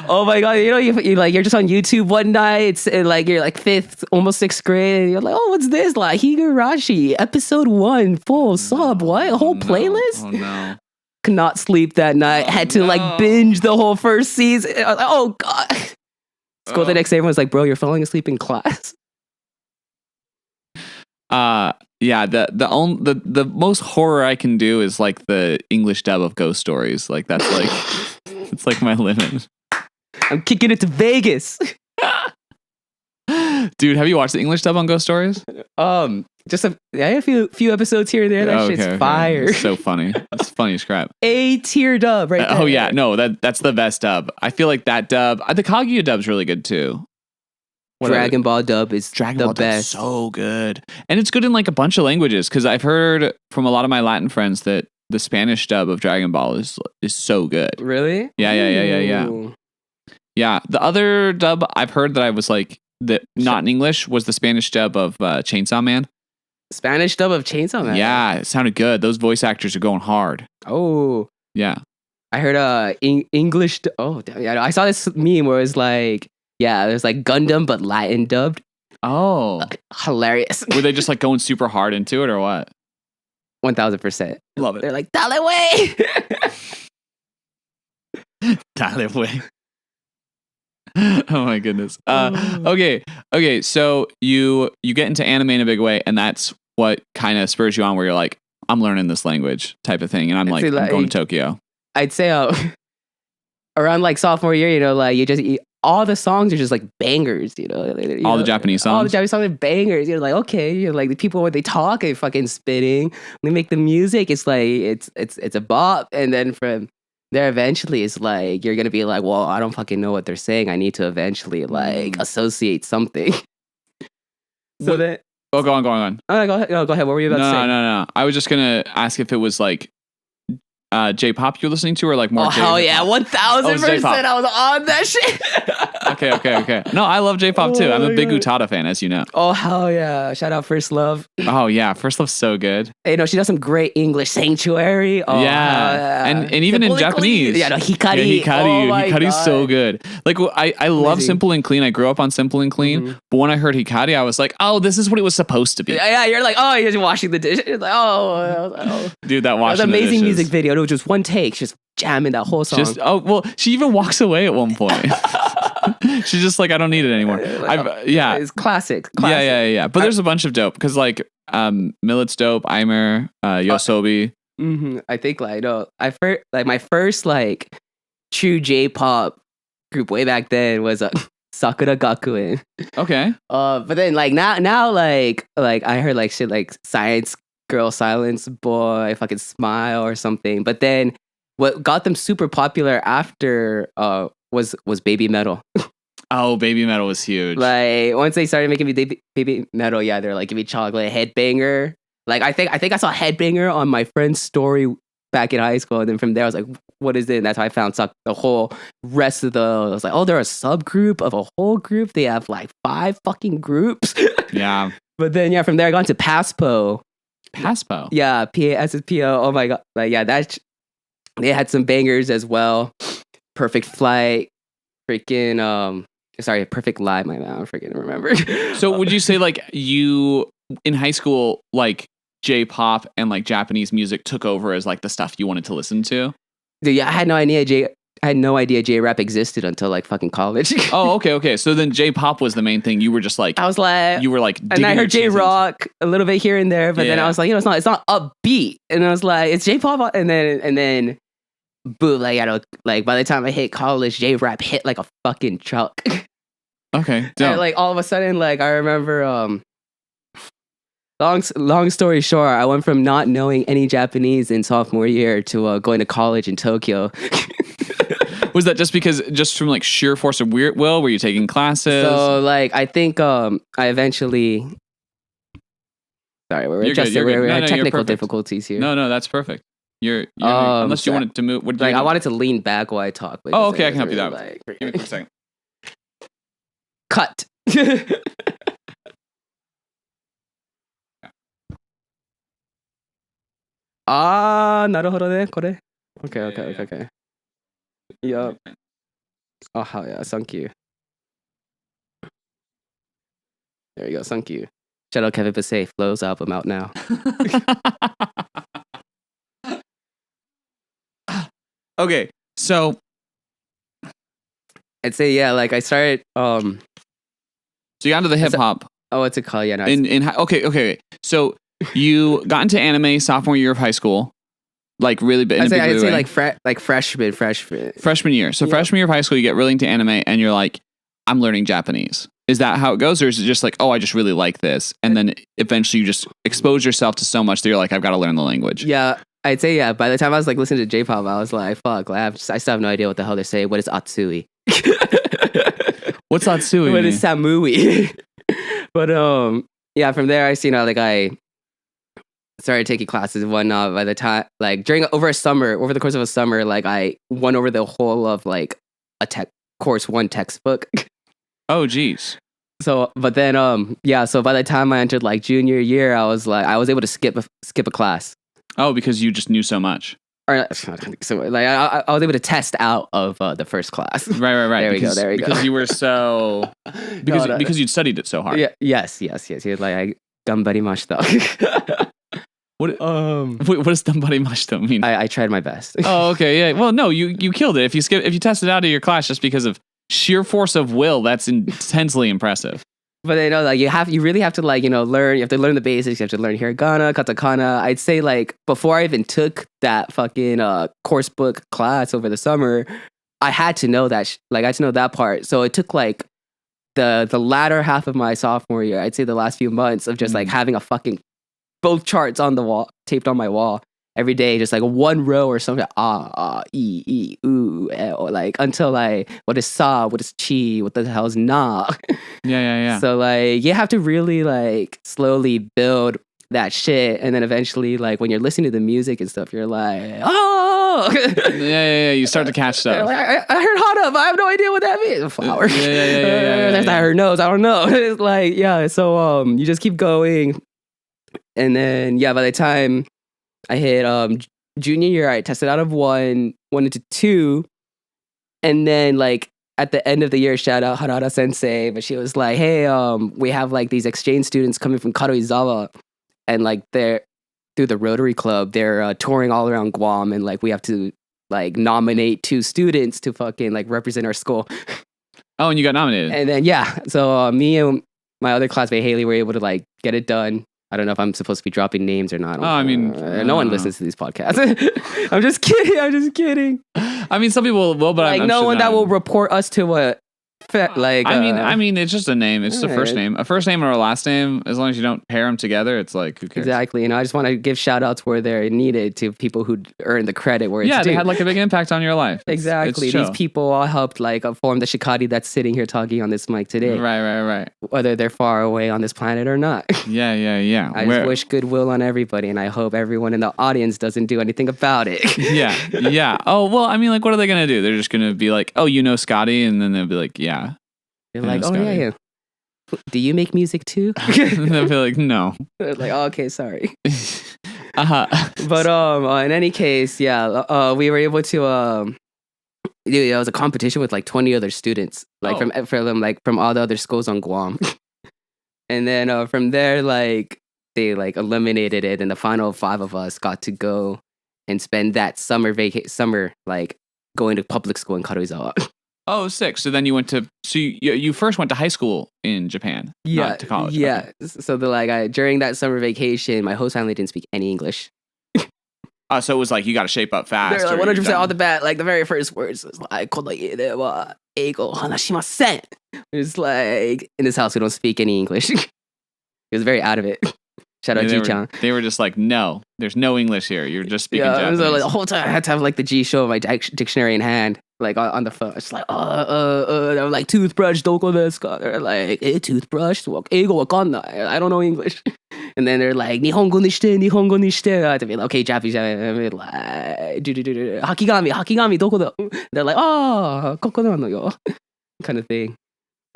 Oh my god! You're just on YouTube one night, and like you're like almost sixth grade, and you're like, oh, what's this? Like Higurashi episode 1 full sub. What? A whole playlist? Oh no! Could not sleep that night. Had to like binge the whole first season. I was like, oh god. School the next day, everyone's like, bro, you're falling asleep in class. Yeah, the most horror I can do is like the English dub of Ghost Stories. Like that's like it's like my limit. I'm kicking it to Vegas. Dude, have you watched the English dub on Ghost Stories? Just a few episodes here and there. That shit's fire. It's so funny. It's funny as crap. A-tier dub right there. Oh yeah, no, that's the best dub. I feel like that dub, the Kaguya dub's really good too. Dragon Ball dub is the best. So good. And it's good in like a bunch of languages, because I've heard from a lot of my Latin friends that the Spanish dub of Dragon Ball is so good. Really? Yeah. Ooh. Yeah, the other dub I've heard that I was like, that not in English, was the Spanish dub of Chainsaw Man. Spanish dub of Chainsaw Man? Yeah, it sounded good. Those voice actors are going hard. Oh. Yeah. I heard English. Oh, yeah. I saw this meme where it's like, yeah, there's like Gundam, but Latin dubbed. Oh. Hilarious. Were they just like going super hard into it or what? 1000%. Love it. They're like, Dale way. Dale way. Oh my goodness. Okay. So you get into anime in a big way, and that's what kind of spurs you on, where you're like, I'm learning this language type of thing, and I'm I'd like, say, I'm going to Tokyo. I'd say around like sophomore year, like you just all the songs are just like bangers, All the Japanese songs. All the Japanese songs are bangers. You're like, okay, like the people when they talk, they fucking spitting. When they make the music, it's like it's a bop, and then from there, eventually, it's like you're gonna be like, well, I don't fucking know what they're saying. I need to eventually like associate something. So then, go on. go ahead. Go ahead. What were you about to say? No. I was just gonna ask if it was like J-pop you're listening to, or like more. Oh hell yeah, 1000%! I was on that shit. Okay. No, I love J-pop too. I'm a big Utada fan, as you know. Oh hell yeah! Shout out First Love. Oh yeah, First Love's so good. Hey, she does some great English. Sanctuary. Oh, yeah. And even in Japanese. Yeah, no, Hikari. Hikari's so good. Like I love Simple and Clean. I grew up on Simple and Clean, but when I heard Hikari, I was like, oh, this is what it was supposed to be. Yeah, you're like, oh, you're washing the dishes. You're like, oh. Dude, that washing the dishes. Amazing music video. It was just one take, just jamming that whole song. She even walks away at one point. She's just like, I don't need it anymore. It's classic. Yeah. But there's a bunch of dope, because like Millet's dope, Aimer, Yosobi. I think my first like true J-pop group way back then was Sakura Gakuen. Okay. But then like now like I heard like shit like Science Girl, Silence Boy, fucking Smile or something. But then what got them super popular after was Baby Metal. Oh, Baby Metal was huge. Like once they started making me Baby Metal, they're like, give me chocolate, Headbanger. Like I think I saw Headbanger on my friend's story back in high school, and then from there I was like, what is it? And that's how I found the whole rest of I was like, oh, they're a subgroup of a whole group. They have like 5 fucking groups. Yeah. But then from there I got into PASPO. PASPO. Yeah, PASSPO. Oh my god. Like they had some bangers as well. Perfect Flight. Freaking Perfect Lie, my man. I freaking remember. So would you say like you in high school, like J-pop and like Japanese music took over as like the stuff you wanted to listen to? Dude, yeah, I had no idea J-rap existed until like fucking college. Oh, okay. So then J-pop was the main thing. You were just like, I was like, you were like, and I heard J-rock a little bit here and there, but then I was like, it's not upbeat, and I was like, it's J-pop, and then boom, like by the time I hit college, J-rap hit like a fucking truck. Okay. And, like all of a sudden, like I remember, long story short, I went from not knowing any Japanese in sophomore year to going to college in Tokyo. Was that just from like sheer force of will? Were you taking classes? So like I think I eventually. Sorry, we're having technical difficulties here. No, that's perfect. You're unless you wanted to move. I wanted to lean back while I talk. Oh, okay, I can help you out. Give me a second. Cut. Naruhodo ne, kore. Okay. Yup. Oh, hell yeah, thank you. There you go, thank you. Shout out Kevin Basset, Flow's album out now. Okay, so I'd say like I started. So you got into the hip hop. Oh, what's it called? Yeah, no. Okay. So you got into anime sophomore year of high school, like really big. I'd say like freshman. Freshman year. So freshman year of high school, you get really into anime, and you're like, I'm learning Japanese. Is that how it goes, or is it just like, oh, I just really like this, and then eventually you just expose yourself to so much that you're like, I've got to learn the language? Yeah. I'd say, by the time I was like listening to J-pop, I was like, fuck, I still have no idea what the hell they're saying. What is Atsui? What's Atsui? What is Samui? But from there I I started taking classes and whatnot. By the time over the course of a summer, like I went over the whole of like a course 1 textbook. Oh geez. So but then so by the time I entered like junior year, I was able to skip a class. Oh, because you just knew so much. Or, so, like I was able to test out of the first class. Right. There we go. Because you were so because you'd studied it so hard. Yeah. Yes. He was like, I ganbarimashita. What does ganbarimashita mean? I tried my best. Oh, okay. Yeah. Well, no, you killed it. If you tested out of your class just because of sheer force of will, that's intensely impressive. But you know, like you really have to like, you know, learn. You have to learn the basics. You have to learn hiragana, katakana. I'd say like before I even took that fucking course book class over the summer, I had to know that. Like I had to know that part. So it took like the latter half of my sophomore year. I'd say the last few months of just like having a fucking both charts on the wall, taped on my wall every day, just like one row or something. Or like until like what is sa, what is chi, what the hell is na. Yeah. So like you have to really like slowly build that shit, and then eventually like when you're listening to the music and stuff, you're like, oh yeah. You start to catch stuff. Like, I heard hana, but I have no idea what that means. Flower. Yeah. I heard nose. I don't know. It's like so you just keep going, and then by the time I hit junior year, I tested out of one into two, and then like at the end of the year, shout out Harada Sensei, but she was like, hey, we have like these exchange students coming from Karuizawa, and like they're through the Rotary Club, they're touring all around Guam, and like we have to like nominate 2 students to fucking like represent our school. Oh, and you got nominated. And then so me and my other classmate Haley were able to like get it done. I don't know if I'm supposed to be dropping names or not. No one listens to these podcasts. I'm just kidding. I mean, some people will, but like I'm no sure one that will report us to a like. I mean, it's just a name. It's a first name, a first name or a last name. As long as you don't pair them together, it's like who cares? Exactly. You know, I just want to give shout outs where they're needed to people who earn the credit where it's due. They had like a big impact on your life. Exactly. These people all helped like form the Shikottii that's sitting here talking on this mic today. Right. Whether they're far away on this planet or not. Yeah. I just wish goodwill on everybody, and I hope everyone in the audience doesn't do anything about it. Yeah. Oh well, I mean, like, what are they gonna do? They're just gonna be like, oh, you know Scotty, and then they'll be like, yeah. They're like, oh yeah. Do you make music too? They'll be like, no. They're like, oh, okay, sorry. But in any case, we were able to it was a competition with like 20 other students, like from all the other schools on Guam. And then from there, like they like eliminated it, and the final 5 of us got to go and spend that summer like going to public school in Karuizawa. Oh, sick. So then you went to, you first went to high school in Japan, not to college. Yeah. Okay. So during that summer vacation, my host family didn't speak any English. So it was like, you got to shape up fast. They're like 100% off the bat, like the very first words was like, この家では英語を話しません. It's like, in this house, we don't speak any English. It was very out of it. Shout out G-chan. They were just like, no, there's no English here. You're just speaking Japanese. So like, the whole time I had to have like the G show, my dictionary in hand, like on the phone. It's like, they were like, toothbrush, doko desu ka? They're like, toothbrush, eigo wakannai. I don't know English. And then they're like, Nihongo ni shite. I had to be like, okay, Japanese. I'd be like, hakigami, doko da? They're like, koko nano yo. Kind of thing.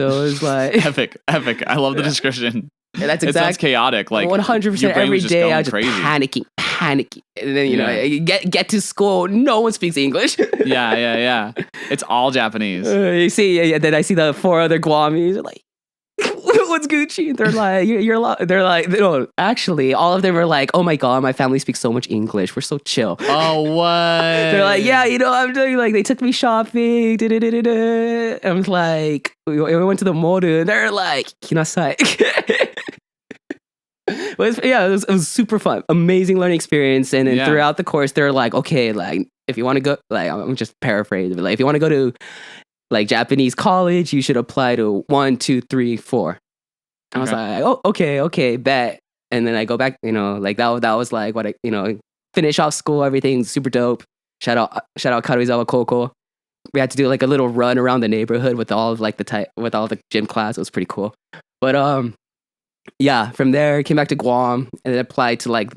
So it was like epic. I love the description. Yeah, that's exactly. It sounds chaotic. Like 100% every day, I was just panicking. And then you get to school, no one speaks English. Yeah. It's all Japanese. You see, then I see the 4 other Guamis. They're like, what's Gucci? They're like, they're like, no, actually, all of them are like, oh my god, my family speaks so much English. We're so chill. Oh what? They're like, yeah, I'm doing like they took me shopping. I was like, we went to the mall, and they're like, kinasai. It was super fun, amazing learning experience. And then throughout the course, they're like, okay, like if you want to go, like I'm just paraphrasing, but like if you want to go to like Japanese college, you should apply to 1, 2, 3, 4. I was like, oh, okay, bet. And then I go back, like that was like what finish off school, everything's super dope. Shout out Karuizawa Koko. We had to do like a little run around the neighborhood with all of like with all the gym class. It was pretty cool. But from there, came back to Guam and then applied to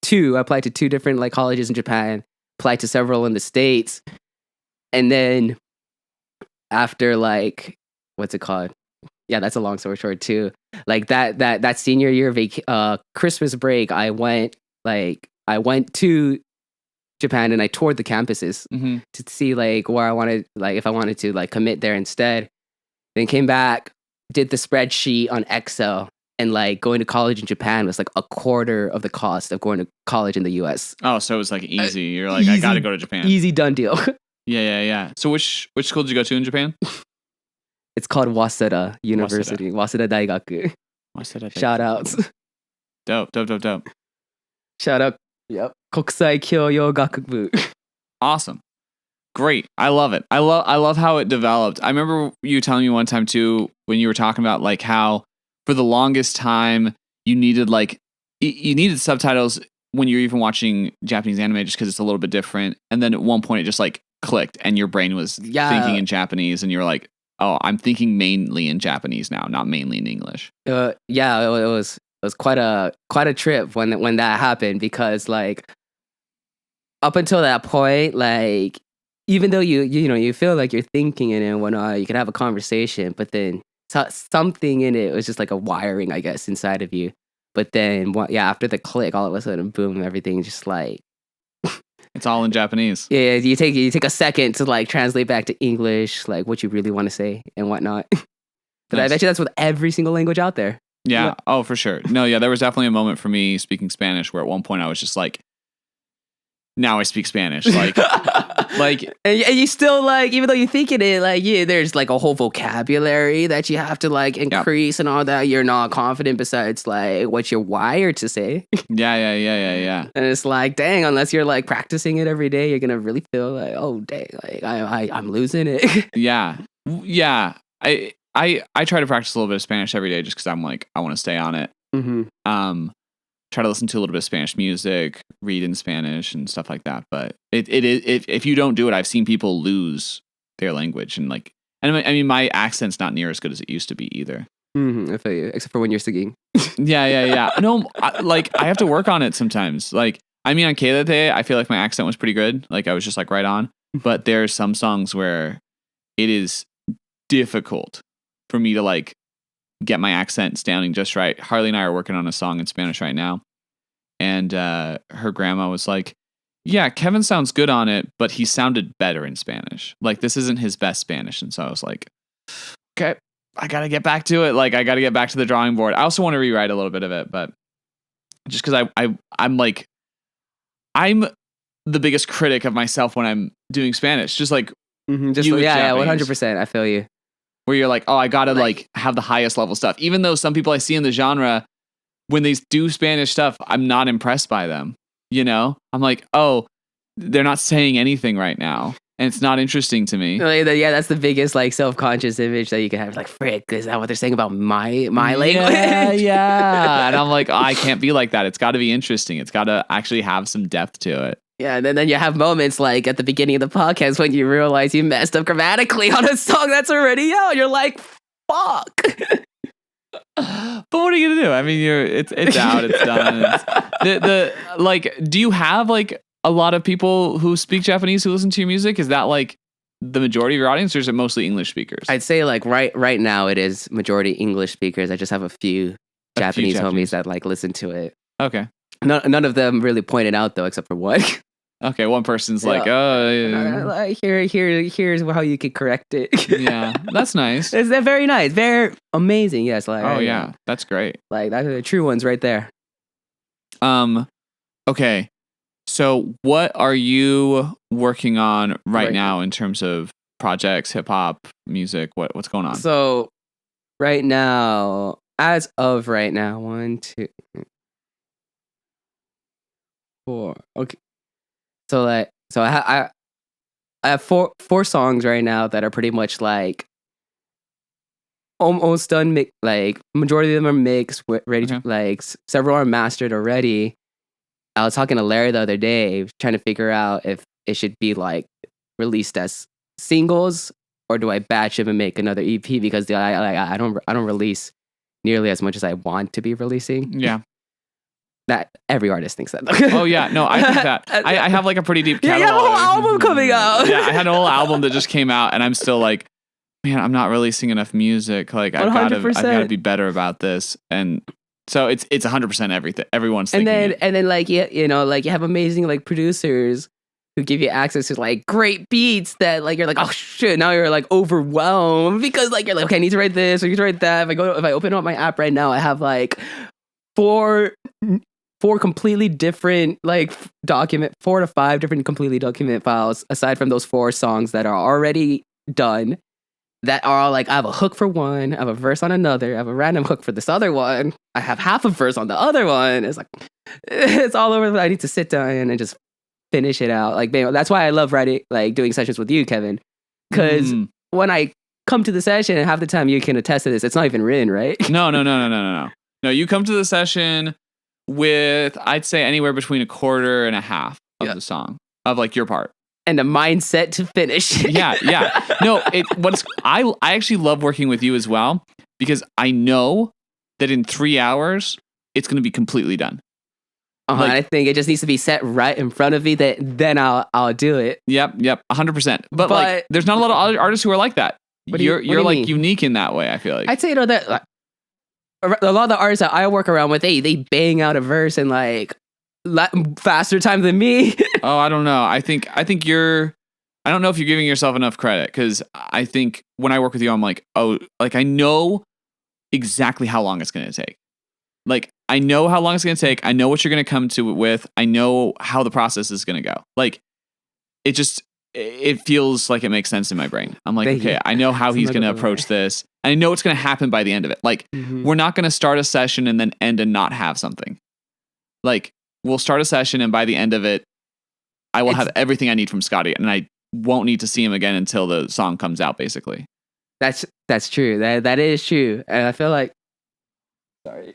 2 different like colleges in Japan, applied to several in the States. And then after like, what's it called? Yeah, that's a long story short too. Like that senior year Christmas break, I went to Japan and I toured the campuses to see like where I wanted, like if I wanted to like commit there instead. Then came back, did the spreadsheet on Excel. And like going to college in Japan was like a quarter of the cost of going to college in the US. Oh, so it was like easy. You're like, I got to go to Japan. Easy done deal. Yeah. So which school did you go to in Japan? It's called Waseda University. Waseda Daigaku. Shout outs. Dope. Shout out. Yep. Kokusai Kyoyo Gakubu. Awesome. Great. I love it. I love how it developed. I remember you telling me one time too, when you were talking about like how for the longest time you needed subtitles when you're even watching Japanese anime just because it's a little bit different. And then at one point it just like clicked and your brain was thinking in Japanese and you were like, oh, I'm thinking mainly in Japanese now, not mainly in English. It was quite a trip when that happened, because like up until that point, like even though you feel like you're thinking in it and whatnot, you can have a conversation, but then something in it was just like a wiring, I guess, inside of you. But then after the click, all of a sudden, boom, everything just like it's all in Japanese. Yeah, you take a second to like translate back to English, like what you really want to say and whatnot. But nice. I bet you that's with every single language out there. Yeah. Oh, for sure. No, yeah, there was definitely a moment for me speaking Spanish where at one point I was just like, now I speak Spanish. Like, and you still like, even though you're thinking it, like, there's like a whole vocabulary that you have to like increase and all that. You're not confident besides like what you're wired to say. Yeah. And it's like, dang, unless you're like practicing it every day, you're gonna really feel like, oh, dang, like I'm losing it. Yeah. I try to practice a little bit of Spanish every day just because I'm like, I want to stay on it. Mm-hmm. Try to listen to a little bit of Spanish music, read in Spanish and stuff like that. But if you don't do it, I've seen people lose their language and like, and I mean, my accent's not near as good as it used to be either. Mm-hmm, I feel you, except for when you're singing. Yeah. No, I have to work on it sometimes. Like, I mean, on Keilete, I feel like my accent was pretty good. Like I was just like right on, but there are some songs where it is difficult for me to like get my accent sounding just right. Harley and I are working on a song in Spanish right now. And her grandma was like, yeah, Kevin sounds good on it, but he sounded better in Spanish. Like, this isn't his best Spanish. And so I was like, okay, I got to get back to it. Like, I got to get back to the drawing board. I also want to rewrite a little bit of it, but just because I'm like, I'm the biggest critic of myself when I'm doing Spanish. Just like, just 100%. I feel you. Where you're like, oh, I gotta like have the highest level stuff. Even though some people I see in the genre, when they do Spanish stuff, I'm not impressed by them. You know, I'm like, oh, they're not saying anything right now, and it's not interesting to me. Yeah, that's the biggest like self-conscious image that you can have. Like, frick, is that what they're saying about my language? Yeah. And I'm like, oh, I can't be like that. It's got to be interesting. It's got to actually have some depth to it. Yeah, and then you have moments like at the beginning of the podcast when you realize you messed up grammatically on a song that's already out. You're like, fuck. But what are you gonna do? I mean, it's out, it's done. Like, do you have like a lot of people who speak Japanese who listen to your music? Is that like the majority of your audience, or is it mostly English speakers? I'd say like right now it is majority English speakers. I just have a few Japanese homies that like listen to it. Okay. None of them really pointed out though, except for one. Okay, one person's like, oh, like, here's how you could correct it. Yeah, that's nice. It's very nice, very amazing. Yes, like oh yeah, that's great. Like that's the true ones right there. Okay, so what are you working on right now in terms of projects, hip hop, music? What's going on? So right now, as of right now, 1, 2, 4. Okay. So I have four songs right now that are pretty much like almost done. Like majority of them are mixed, ready to like several are mastered already. I was talking to Larry the other day, trying to figure out if it should be like released as singles or do I batch them and make another EP, because I don't release nearly as much as I want to be releasing. Yeah. That every artist thinks that. Oh yeah, no, I think that. I have like a pretty deep catalog. Yeah, you have a whole album coming out. Yeah, I had a whole album that just came out, and I'm still like, man, I'm not releasing enough music. Like I've got to be better about this. And so it's 100% everything. Everyone's thinking and then like you know, like you have amazing like producers who give you access to like great beats that like you're like, oh shit, now you're like overwhelmed because like you're like, okay, I need to write this or I need to write that. If I open up my app right now, I have like 4 4 completely different like 4 to 5 different completely document files aside from those 4 songs that are already done that are all like I have a hook for one, I have a verse on another, I have a random hook for this other one, I have half a verse on the other one. It's like it's all over. I need to sit down and just finish it out. Like that's why I love writing, like doing sessions with you, Kevin, because when I come to the session, and half the time you can attest to this, it's not even written, right? No. No, you come to the session with, I'd say, anywhere between a quarter and a half of the song, of like your part. And the mindset to finish. Yeah. No, I actually love working with you as well, because I know that in 3 hours, it's going to be completely done. Like, I think it just needs to be set right in front of me. Then I'll do it. Yep, 100%. But like, there's not a lot of other artists who are like that. You're like unique in that way, I feel like. I'd say that like, a lot of the artists that I work around with, they bang out a verse in like faster time than me. Oh, I don't know. I think I don't know if you're giving yourself enough credit, because I think when I work with you, I'm like, oh, like I know exactly how long it's going to take. Like, I know how long it's going to take. I know what you're going to come to it with. I know how the process is going to go. Like, it feels like it makes sense in my brain. I'm like, okay, I know how he's going to approach this. And I know what's going to happen by the end of it. Like, we're not going to start a session and then end and not have something. Like, we'll start a session and by the end of it, I will have everything I need from Shikottii, and I won't need to see him again until the song comes out, basically. That's true. That is true. And I feel like, sorry.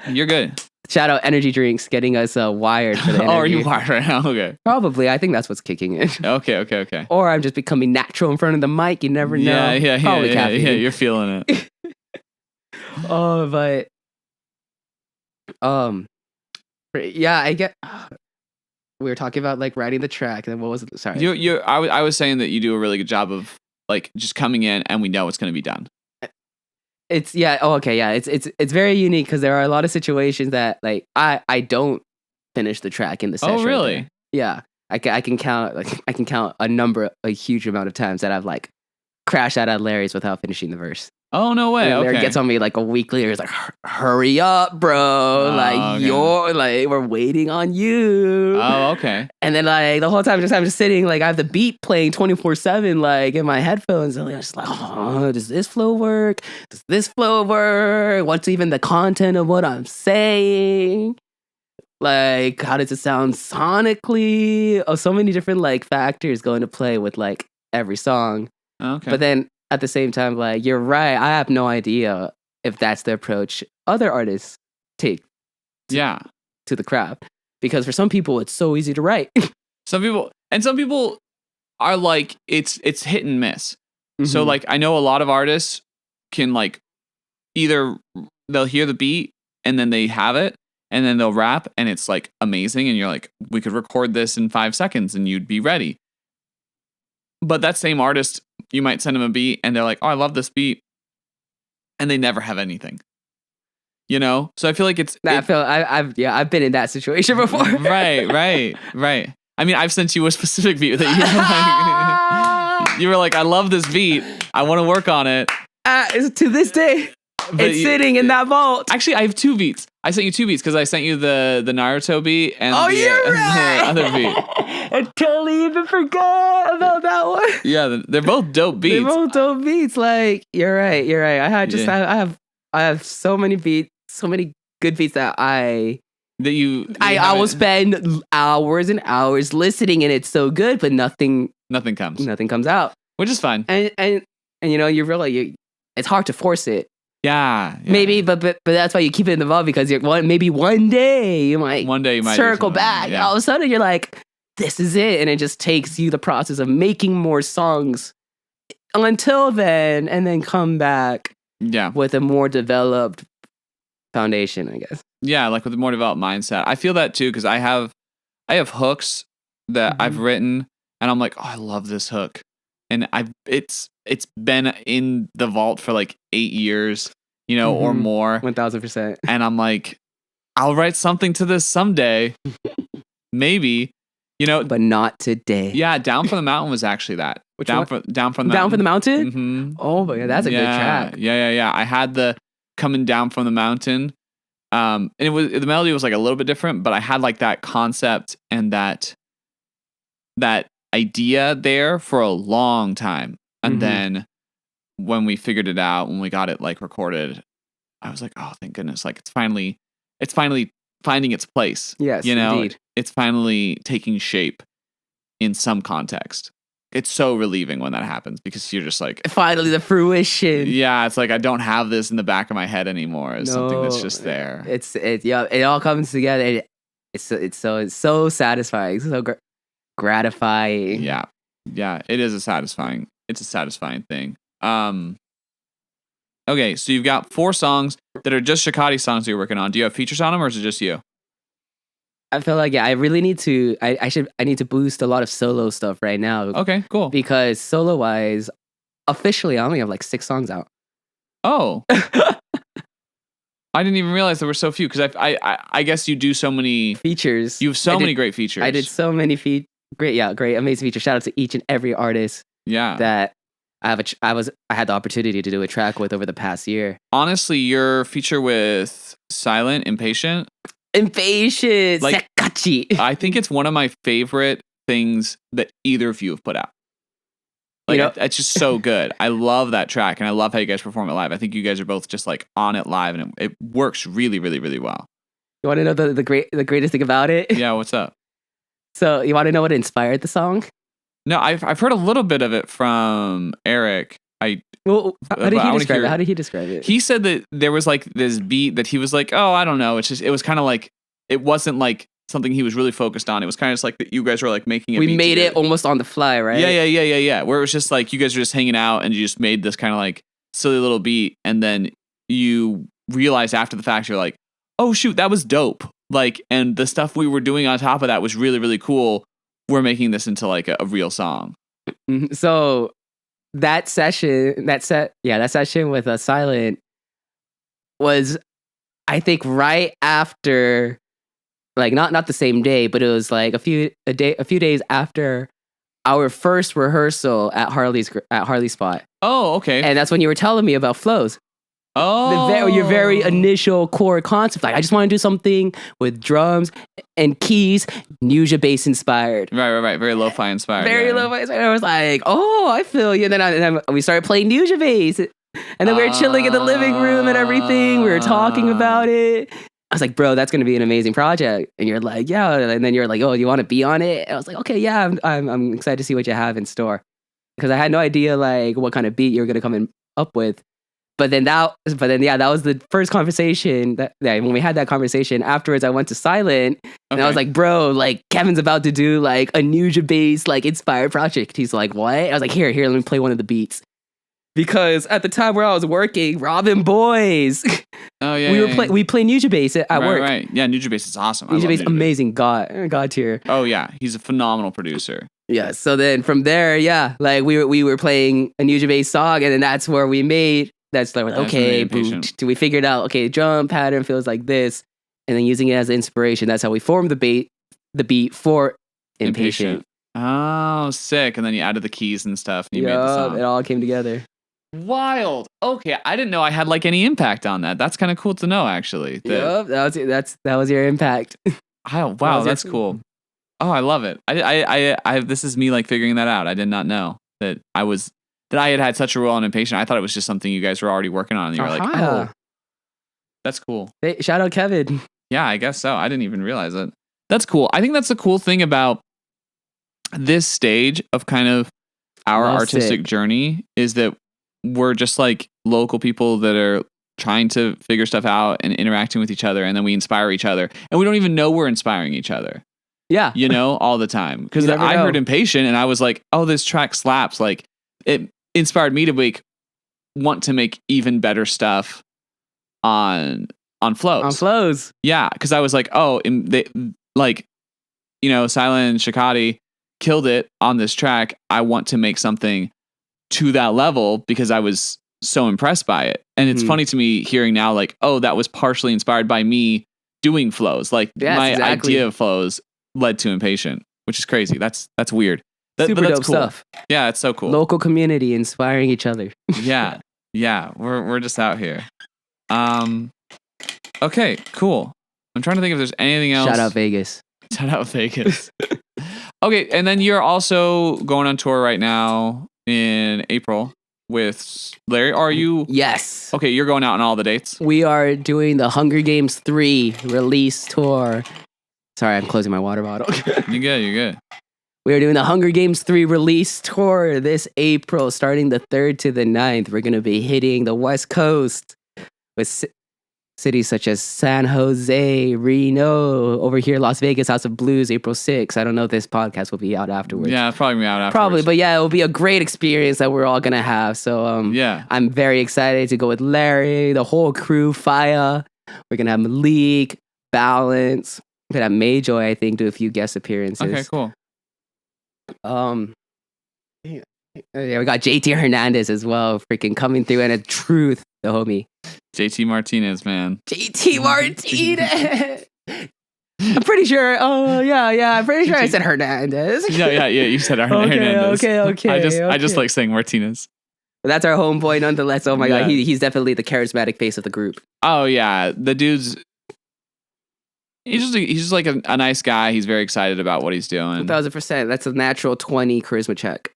You're good. Shout out energy drinks getting us wired for the interview. Oh, are you wired right now? Okay. Probably. I think that's what's kicking in. Okay. Or I'm just becoming natural in front of the mic. You never know. Yeah. Probably caffeine. Yeah, you're feeling it. But yeah, I get. We were talking about like writing the track, and what was it? Sorry. I was saying that you do a really good job of like just coming in, and we know it's going to be done. It's It's very unique because there are a lot of situations that like I don't finish the track in the session. Oh, really? Yeah, I can count a huge amount of times that I've like crashed out at Larry's without finishing the verse. Oh, no way. And Larry gets on me like a week later. He's like, hurry up, bro. You're like, we're waiting on you. Oh, okay. And then like the whole time I'm just sitting, like I have the beat playing 24/7, like in my headphones. And I'm just like, oh, does this flow work? Does this flow work? What's even the content of what I'm saying? Like, how does it sound sonically? Oh, so many different like factors go into play with like every song. Okay. But then at the same time, like, you're right. I have no idea if that's the approach other artists take to the craft. Because for some people, it's so easy to write. Some people are like, it's hit and miss. Mm-hmm. So like, I know a lot of artists can like, either they'll hear the beat and then they have it and then they'll rap and it's like amazing. And you're like, we could record this in 5 seconds and you'd be ready. But that same artist, you might send them a beat and they're like, oh, I love this beat. And they never have anything. You know? So I feel like I've been in that situation before. Right. I mean, I've sent you a specific beat that you were like, I love this beat. I want to work on it. To this day, it's sitting in that vault. Actually, I have 2 beats. I sent you 2 beats because I sent you the Naruto beat and the other beat. I totally even forgot about that one. Yeah, they're both dope beats. Like, you're right. I have so many beats, so many good beats that I will spend hours and hours listening, and it's so good, but nothing comes out, which is fine. And you know, it's hard to force it. Yeah. Maybe, but that's why you keep it in the vault, because maybe one day you might circle back, and all of a sudden you're like, this is it, and it just takes you the process of making more songs until then, and then come back with a more developed foundation, I guess. Yeah, like with a more developed mindset. I feel that too, because I have hooks that I've written, and I'm like, oh, I love this hook, and it's been in the vault for like 8 years, you know, or more. 1000%. And I'm like, I'll write something to this someday, maybe. You know, but not today. Yeah, Down from the Mountain was actually that. Down from the Mountain. Mm-hmm. Oh my god, that's a good track. Yeah. I had the Coming Down from the Mountain And the melody was like a little bit different, but I had like that concept and that idea there for a long time. And then when we figured it out, when we got it like recorded, I was like, oh, thank goodness. Like it's finally finding its place. Yes, you know, indeed. it's finally taking shape in some context. It's so relieving when that happens because you're just like, Finally, the fruition. yeah, it's like I don't have this in the back of my head anymore. It's something that's just there. It all comes together. It's so satisfying, so gratifying. Yeah, it's a satisfying thing. Okay, so you've got 4 songs that are just Shikottii songs that you're working on. Do you have features on them, or is it just you? I feel like I really need to. I need to boost a lot of solo stuff right now. Okay, cool. Because solo wise, officially, I only have like 6 songs out. Oh, I didn't even realize there were so few because I guess you do so many features. You have so many great features. I did so many great, amazing features. Shout out to each and every artist. Yeah, that I had the opportunity to do a track with over the past year. Honestly, your feature with Silent Impatient, like, Shikottii. I think it's one of my favorite things that either of you have put out. Like, it's just so good. I love that track, and I love how you guys perform it live. I think you guys are both just like on it live, and it works really, really, really well. You want to know the greatest thing about it? Yeah, what's up? So you want to know what inspired the song? No, I've heard a little bit of it from Eric. How did he describe it? He said that there was like this beat that he was like, oh, I don't know. It was kind of like, it wasn't like something he was really focused on. It was kind of just like that you guys were like making a beat. We made it almost on the fly, right? Yeah. Where it was just like you guys were just hanging out and you just made this kind of like silly little beat. And then you realize after the fact, you're like, oh shoot, that was dope. Like, and the stuff we were doing on top of that was really, really cool. We're making this into like a real song. So that session with Silent was, I think, right after, like not the same day, but it was like a few days after our first rehearsal at Harley's spot. Oh, okay. And that's when you were telling me about flows. Oh, your very initial core concept. Like, I just want to do something with drums and keys, Nuja bass inspired. Right. Very lo-fi inspired. Lo-fi inspired. I was like, oh, I feel you. And then we started playing Nuja bass. And then we were chilling in the living room and everything. We were talking about it. I was like, bro, that's going to be an amazing project. And you're like, yeah. And then you're like, oh, you want to be on it? And I was like, okay, yeah, I'm excited to see what you have in store. Because I had no idea like what kind of beat you were going to come up with. But then that was the first conversation that when we had that conversation afterwards, I went to Silent and I was like, bro, like Kevin's about to do like a Nuja bass, like inspired project. He's like, what? I was like, here, let me play one of the beats. Because at the time where I was working, Robin Boys. Oh yeah. We play Nuja bass at work. Right. Yeah, Nuja bass is awesome. Nuja bass, amazing. God tier. Oh yeah. He's a phenomenal producer. Yeah. So then from there, yeah, like we were playing a Nuja bass song, and then that's where we made. That's like, okay, we figured out, okay, drum pattern feels like this, and then using it as inspiration. That's how we formed the beat for Impatient. Oh, sick. And then you added the keys and stuff, and you made the song. It all came together. Wild. Okay, I didn't know I had like any impact on that. That's kind of cool to know, actually. That was your impact. Oh, wow, that's cool. Oh, I love it. I this is me like figuring that out. I did not know that I had such a role in Impatient. I thought it was just something you guys were already working on. And you were like, oh, that's cool. Hey, shout out Kevin. Yeah, I guess so. I didn't even realize it. That's cool. I think that's the cool thing about this stage of kind of our artistic journey is that we're just like local people that are trying to figure stuff out and interacting with each other. And then we inspire each other. And we don't even know we're inspiring each other. Yeah. You know, all the time. Because I heard Impatient and I was like, oh, this track slaps. Like, it inspired me to want to make even better stuff on flows. On flows. Yeah, because I was like, oh, Silent and Shikottii killed it on this track. I want to make something to that level because I was so impressed by it. And it's funny to me hearing now, like, oh, that was partially inspired by me doing flows. Like idea of flows led to Impatient, which is crazy. That's weird. Super that's dope cool stuff. Yeah, it's so cool. Local community inspiring each other. Yeah. We're just out here. Okay, cool. I'm trying to think if there's anything else. Shout out Vegas. Shout out Vegas. Okay, and then you're also going on tour right now in April with Larry. Are you? Yes. Okay, you're going out on all the dates. We are doing the Hunger Games 3 release tour. Sorry, I'm closing my water bottle. You're good. You're good. We are doing the Hunger Games 3 release tour this April, starting the 3rd to the 9th. We're going to be hitting the West Coast with cities such as San Jose, Reno, over here, Las Vegas, House of Blues, April 6th. I don't know if this podcast will be out afterwards. Yeah, it's probably gonna be out afterwards. Probably, but yeah, it will be a great experience that we're all going to have. So yeah, I'm very excited to go with Larry, the whole crew, Faya. We're going to have Malik, Balance. We're going to have Mayjoy, I think, do a few guest appearances. Okay, cool. Yeah, we got JT Hernandez as well, freaking coming through, and a Truth, the homie. JT Martinez, man. JT Martinez. I'm pretty sure. Oh yeah. I'm pretty sure I said Hernandez. Yeah. You said Hernandez. Okay. I just like saying Martinez. That's our homeboy, nonetheless. Oh my god, Yeah. he's definitely the charismatic face of the group. Oh yeah, the dude's. He's just like a nice guy. He's very excited about what he's doing. 1000%. That's a natural 20 charisma check.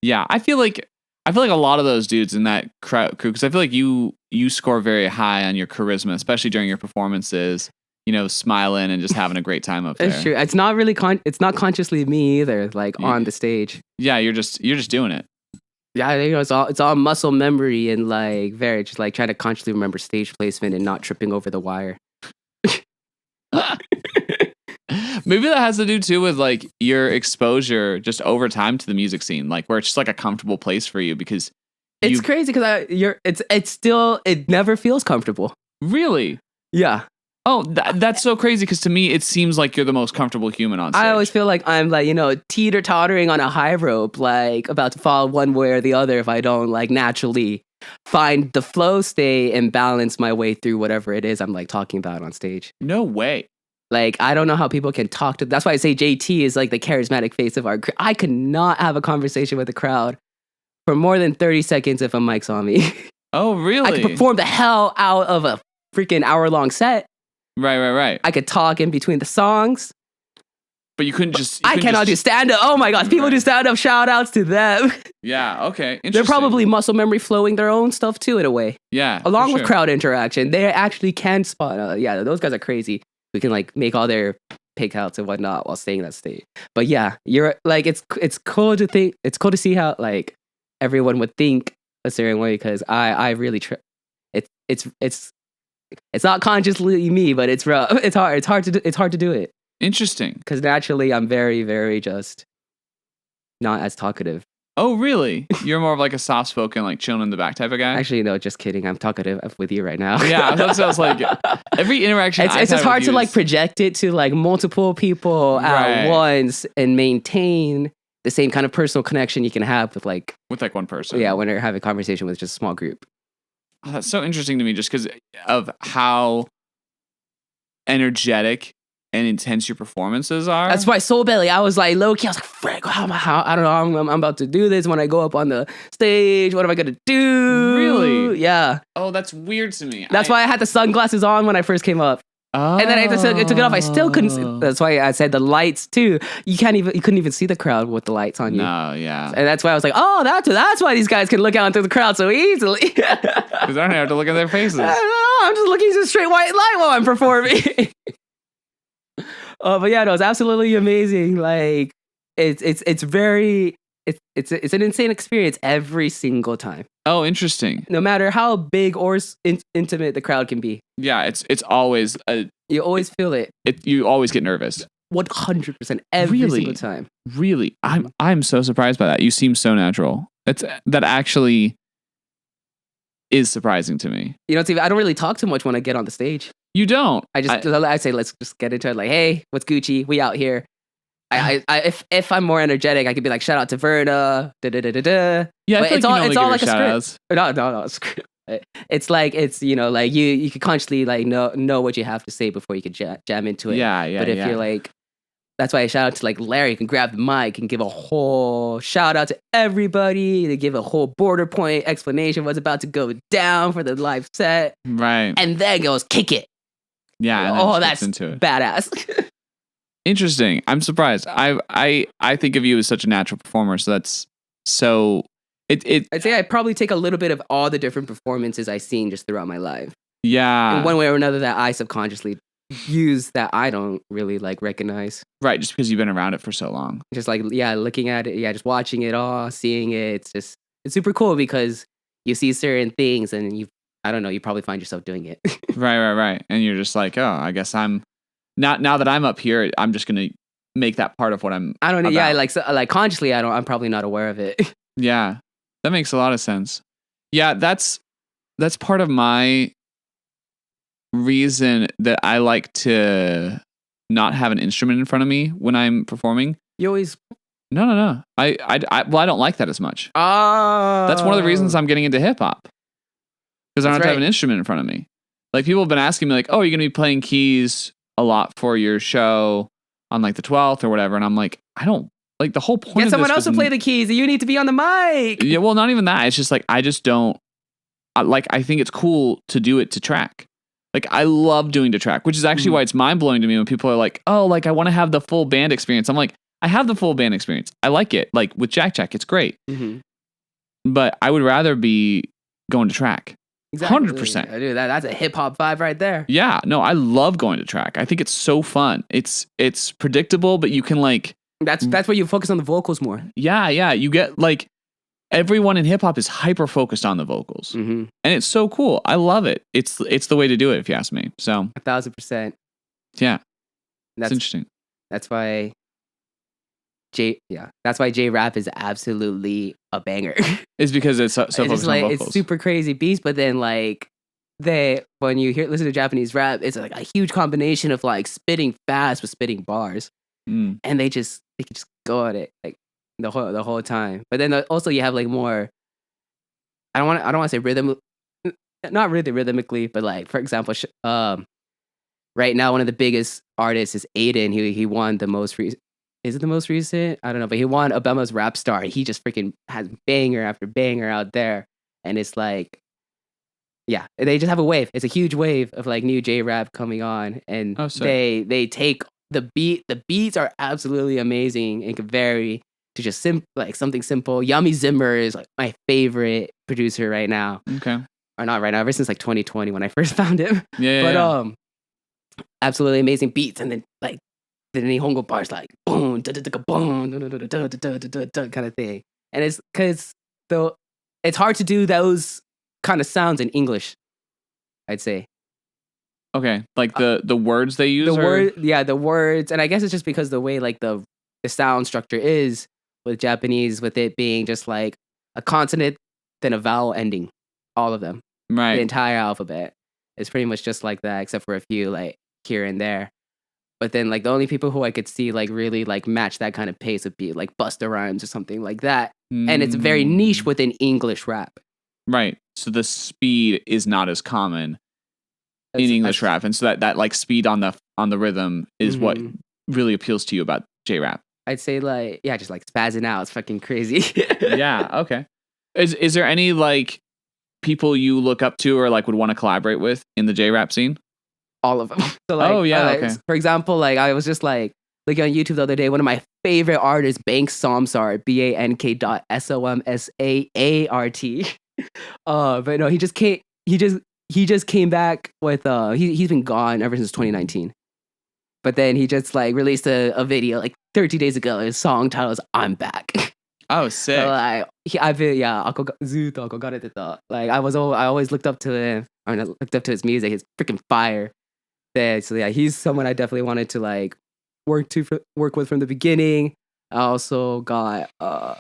Yeah, I feel like a lot of those dudes in that crew, because I feel like you score very high on your charisma, especially during your performances. You know, smiling and just having a great time up there. It's true. It's not really it's not consciously me either. Like on the stage. Yeah, you're just doing it. Yeah, you know, it's all muscle memory and like very just like trying to consciously remember stage placement and not tripping over the wire. Maybe that has to do too with like your exposure just over time to the music scene, like where it's just like a comfortable place for you because it's crazy because it never feels comfortable. Really? Yeah. Oh, that's so crazy because to me it seems like you're the most comfortable human on stage. I always feel like I'm like, you know, teeter-tottering on a high rope, like about to fall one way or the other if I don't like naturally find the flow state and balance my way through whatever it is I'm like talking about on stage. No way. Like, I don't know how people can talk to. That's why I say JT is like the charismatic face of our. I could not have a conversation with the crowd for more than 30 seconds if a mic's on me. Oh, really? I could perform the hell out of a freaking hour-long set. Right. I could talk in between the songs. But you couldn't just. I cannot do stand-up. Oh my gosh, people do stand-up. Shout-outs to them. Yeah, okay. They're probably muscle memory flowing their own stuff too, in a way. Yeah. Along with crowd interaction. They actually can spot. Yeah, those guys are crazy. We can like make all their pick outs and whatnot while staying that state. But yeah, you're like it's cool to think. It's cool to see how like everyone would think a certain way because I really it's not consciously me, but it's rough. It's hard to do it. Interesting. Because naturally I'm very very just not as talkative. Oh really? You're more of like a soft spoken, like chilling in the back type of guy. Actually, no, just kidding. I'm talkative with you right now. Yeah, that sounds like every interaction. It's just hard to like project it to like multiple people at once and maintain the same kind of personal connection you can have with like one person. Yeah, when you're having a conversation with just a small group. Oh, that's so interesting to me, just because of how energetic and intense your performances are. That's why Soul Belly, I was like low key. I was like, frick, I don't know how I'm about to do this when I go up on the stage. What am I gonna do? Really? Yeah. Oh, that's weird to me. That's why I had the sunglasses on when I first came up. Oh. And then I took it off. I still couldn't see. That's why I said the lights too. You couldn't even see the crowd with the lights on you. No, yeah. And that's why I was like, oh, that's why these guys can look out into the crowd so easily. Because I don't have to look at their faces. I don't know. I'm just looking at a straight white light while I'm performing. But yeah, no, it's absolutely amazing. Like it's an insane experience every single time. Oh, interesting. No matter how big or intimate the crowd can be. Yeah, it's always you always feel it. You always get nervous. 100% every single time. Really, I'm so surprised by that. You seem so natural. That actually is surprising to me. You know, I don't really talk too much when I get on the stage. You don't. I say let's just get into it. Like, hey, what's Gucci? We out here. If I'm more energetic, I could be like, shout out to Verna. Da da da da da. Yeah, but it's all like a script. No, script. It's like you know, like you could consciously like know what you have to say before you could jam into it. Yeah. But if you're like, that's why I shout out to like Larry. You can grab the mic and give a whole shout out to everybody. To give a whole border point explanation what's about to go down for the live set. Right. And then goes kick it. Yeah, and then Oh, just that's gets into it. badass. Interesting. I'm surprised. I think of you as such a natural performer, so that's so it I'd say I probably take a little bit of all the different performances I've seen just throughout my life. yeah. In one way or another that I subconsciously use that I don't really like recognize. Right, just because you've been around it for so long. Just like, yeah, looking at it, yeah, just watching it all, seeing it. It's super cool because you see certain things and I don't know, you probably find yourself doing it. Right. And you're just like, oh, I guess I'm now that I'm up here, I'm just gonna make that part of what I'm I don't know. Yeah, about. like consciously, I'm probably not aware of it. Yeah. That makes a lot of sense. Yeah, that's part of my reason that I like to not have an instrument in front of me when I'm performing. You always. No. I don't like that as much. Oh. That's one of the reasons I'm getting into hip hop. Because I don't have to have an instrument in front of me. Like people have been asking me like, oh, you're going to be playing keys a lot for your show on like the 12th or whatever. And I'm like, I don't like the whole point Get of someone this else to play the keys. You need to be on the mic. Yeah, well, not even that. It's just like, I just don't like, I think it's cool to do it to track. Like I love doing to track, which is actually why it's mind blowing to me when people are like, oh, like I want to have the full band experience. I'm like, I have the full band experience. I like it. Like with Jack Jack, it's great. Mm-hmm. But I would rather be going to track. Exactly. 100%. Dude, that's a hip hop vibe right there. Yeah, no, I love going to track. I think it's so fun. It's predictable, but you can like that's where you focus on the vocals more. Yeah, you get like everyone in hip hop is hyper focused on the vocals, and it's so cool. I love it. It's the way to do it, if you ask me. So 1,000%. Yeah, that's interesting. That's why J-Rap is absolutely a banger. It's because it's so focused on vocals. It's super crazy beats, but then like when you listen to Japanese rap, it's like a huge combination of like spitting fast with spitting bars, and they can just go at it like the whole time. But then also you have like more. I don't want to say rhythm, not really rhythmically, but like for example, right now one of the biggest artists is Aiden. He won the most. Is it the most recent? I don't know, but he won Obama's Rap Star. He just freaking has banger after banger out there. And it's like, yeah, they just have a wave. It's a huge wave of like new J-Rap coming on. And they take the beat. The beats are absolutely amazing and can vary to just like something simple. Yummy Zimmer is like my favorite producer right now. Okay. Or not right now, ever since like 2020 when I first found him. Yeah. Absolutely amazing beats. And then like, the Nihongo bars like boom, boom, kind of thing, and it's because it's hard to do those kind of sounds in English. I'd say. Okay, like the words they use. The words, and I guess it's just because the way like the sound structure is with Japanese, with it being just like a consonant, then a vowel ending, all of them. Right. The entire alphabet is pretty much just like that, except for a few like here and there. But then, like, the only people who I could see, like, really, like, match that kind of pace would be, like, Busta Rhymes or something like that. And it's very niche within English rap. Right. So the speed is not as common in English rap. And so that like, speed on the rhythm is what really appeals to you about J-Rap. I'd say, like, yeah, just, like, spazzing out. It's fucking crazy. Yeah, okay. Is there any, like, people you look up to or, like, would want to collaborate with in the J-Rap scene? All of them. So like, okay. For example, like I was just like looking on YouTube the other day. One of my favorite artists, Bank Somsart, BANK.SOMSAART. But no, he just came back with he's been gone ever since 2019. But then he just like released a video like 30 days ago. His song title is "I'm Back." Oh, sick. So, like I've been like I always looked up to him. I mean, I looked up to his music. His freaking fire. So yeah, he's someone I definitely wanted to like work with from the beginning. I also got all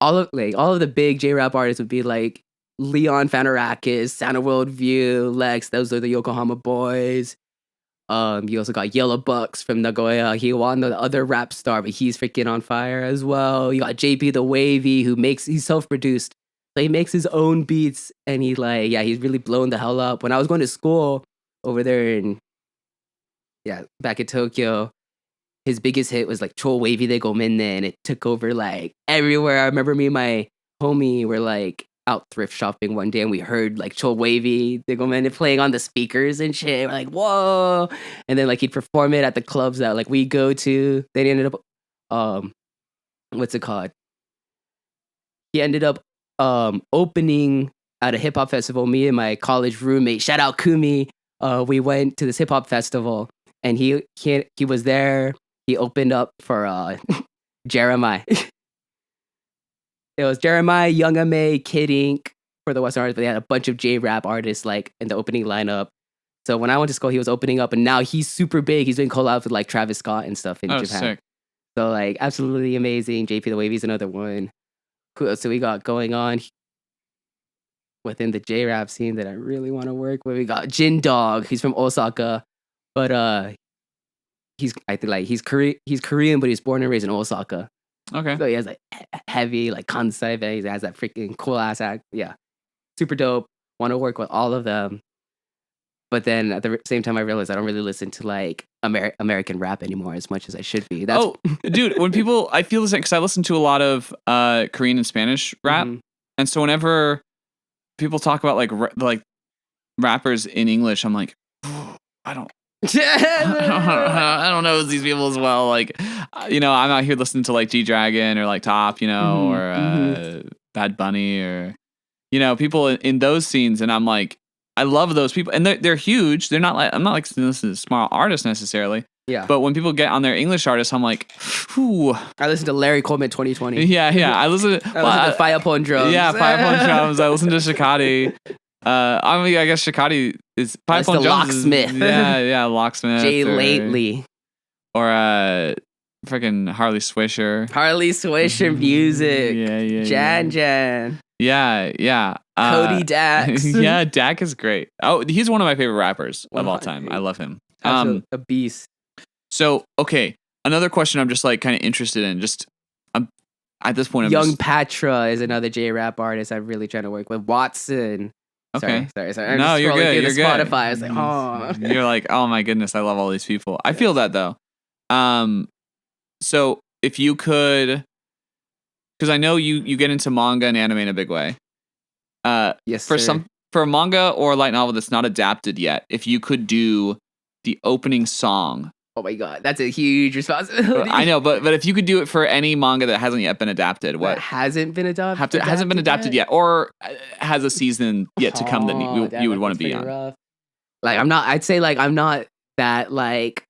of the big J-Rap artists would be like Leon Fanarakis, Santa Worldview, Lex. Those are the Yokohama boys. You also got Yellow Bucks from Nagoya. He won the other rap star, but he's freaking on fire as well. You got JP the Wavy, he's self-produced. So he makes his own beats and he's really blown the hell up. When I was going to school over there back in Tokyo, his biggest hit was like Cho Wavy de Gomenne, and it took over like everywhere. I remember me and my homie were like out thrift shopping one day and we heard like Cho Wavy Diggleman playing on the speakers and shit. We're like, whoa. And then like he'd perform it at the clubs that like we go to. Then he ended up what's it called? He ended up opening at a hip hop festival. Me and my college roommate, shout out Kumi, we went to this hip hop festival and he was there. He opened up for Jeremiah. It was Jeremiah, Young M.A., Kid Ink for the Western artists, but they had a bunch of J-rap artists like in the opening lineup. So when I went to school, he was opening up, and now he's super big. He's doing collabs with like Travis Scott and stuff in Japan. Sick. So like absolutely amazing. JP the Wavy's another one. Who else do we got going on within the J-rap scene that I really want to work with? We got Jin Dog. He's from Osaka, but he's Korean, but he's born and raised in Osaka. Okay. So he has like heavy like kansai, but he has that freaking cool ass act. Yeah, super dope. Want to work with all of them. But then at the same time, I realized I don't really listen to like American rap anymore as much as I should be. Dude, when people, I feel the same because I listen to a lot of Korean and Spanish rap, and so whenever people talk about like rappers in English, I'm like, I don't know these people as well. Like, I'm out here listening to like G-Dragon or like Top, or Bad Bunny or, people in those scenes. And I'm like, I love those people. And they're huge. They're not like, I'm not like listening to small artists necessarily. Yeah. But when people get on their English artists, I'm like, whew. I listened to Larry Coleman 2020. Yeah. I listen to Fire Upon Drums. Yeah, Fire Upon Drums. I listen to Shikottii. I guess Shikottii is That's the Locksmith. Yeah, Locksmith. Jay Lately. Or freaking Harley Swisher. Harley Swisher music. Yeah. Jan. Yeah. Cody Dax. Yeah, Dak is great. Oh, he's one of my favorite rappers of all time. I love him. A beast. So, okay, another question I'm just like kind of interested in. At this point, Young Patra is another J-rap artist I'm really trying to work with. Watson. Okay. Sorry. No, you're good. You're good. Spotify. I was like, oh. You're like, oh my goodness, I love all these people. I feel that though. So if you could, because I know you get into manga and anime in a big way. Yes, for a manga or a light novel that's not adapted yet, if you could do the opening song. Oh my god, that's a huge responsibility. I know, but if you could do it for any manga that hasn't yet been adapted, what hasn't been adapted? Hasn't been adapted yet, or has a season yet to come that you would want to be on. Rough. Like I'd say I'm not that like,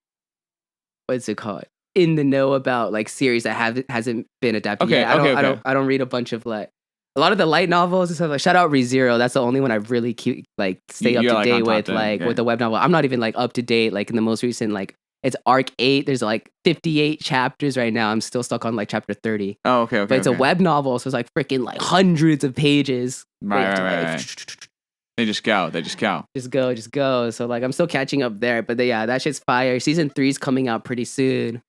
what's it called? In the know about like series that hasn't been adapted yet. I don't read a bunch of like a lot of the light novels and stuff. Like shout out ReZero. That's the only one I really stay up to date with. With the web novel, I'm not even like up to date. Like in the most recent it's arc 8. There's like 58 chapters right now. I'm still stuck on like chapter 30. Oh, okay. But it's a web novel, so it's like freaking like hundreds of pages. Right. They just go. Just go. So like I'm still catching up there. But yeah, that shit's fire. Season 3 is coming out pretty soon.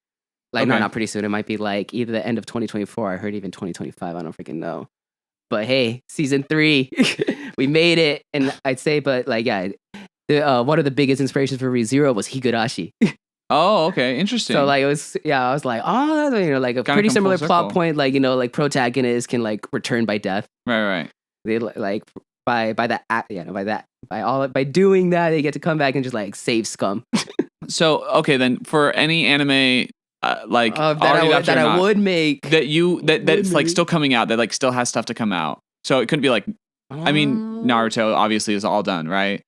Like no, not pretty soon. It might be like either the end of 2024. I heard even 2025. I don't freaking know. But hey, season 3, we made it. And I'd say, but like yeah, one of the biggest inspirations for ReZero was Higurashi. Oh, okay, interesting. So like I was like, oh, like a pretty similar plot point. Like like protagonist can like return by death. Right. They like by doing that they get to come back and just like save scum. So okay, then for any anime that I would make that it's like still coming out that like still has stuff to come out. So it couldn't be like, I mean, Naruto obviously is all done, right?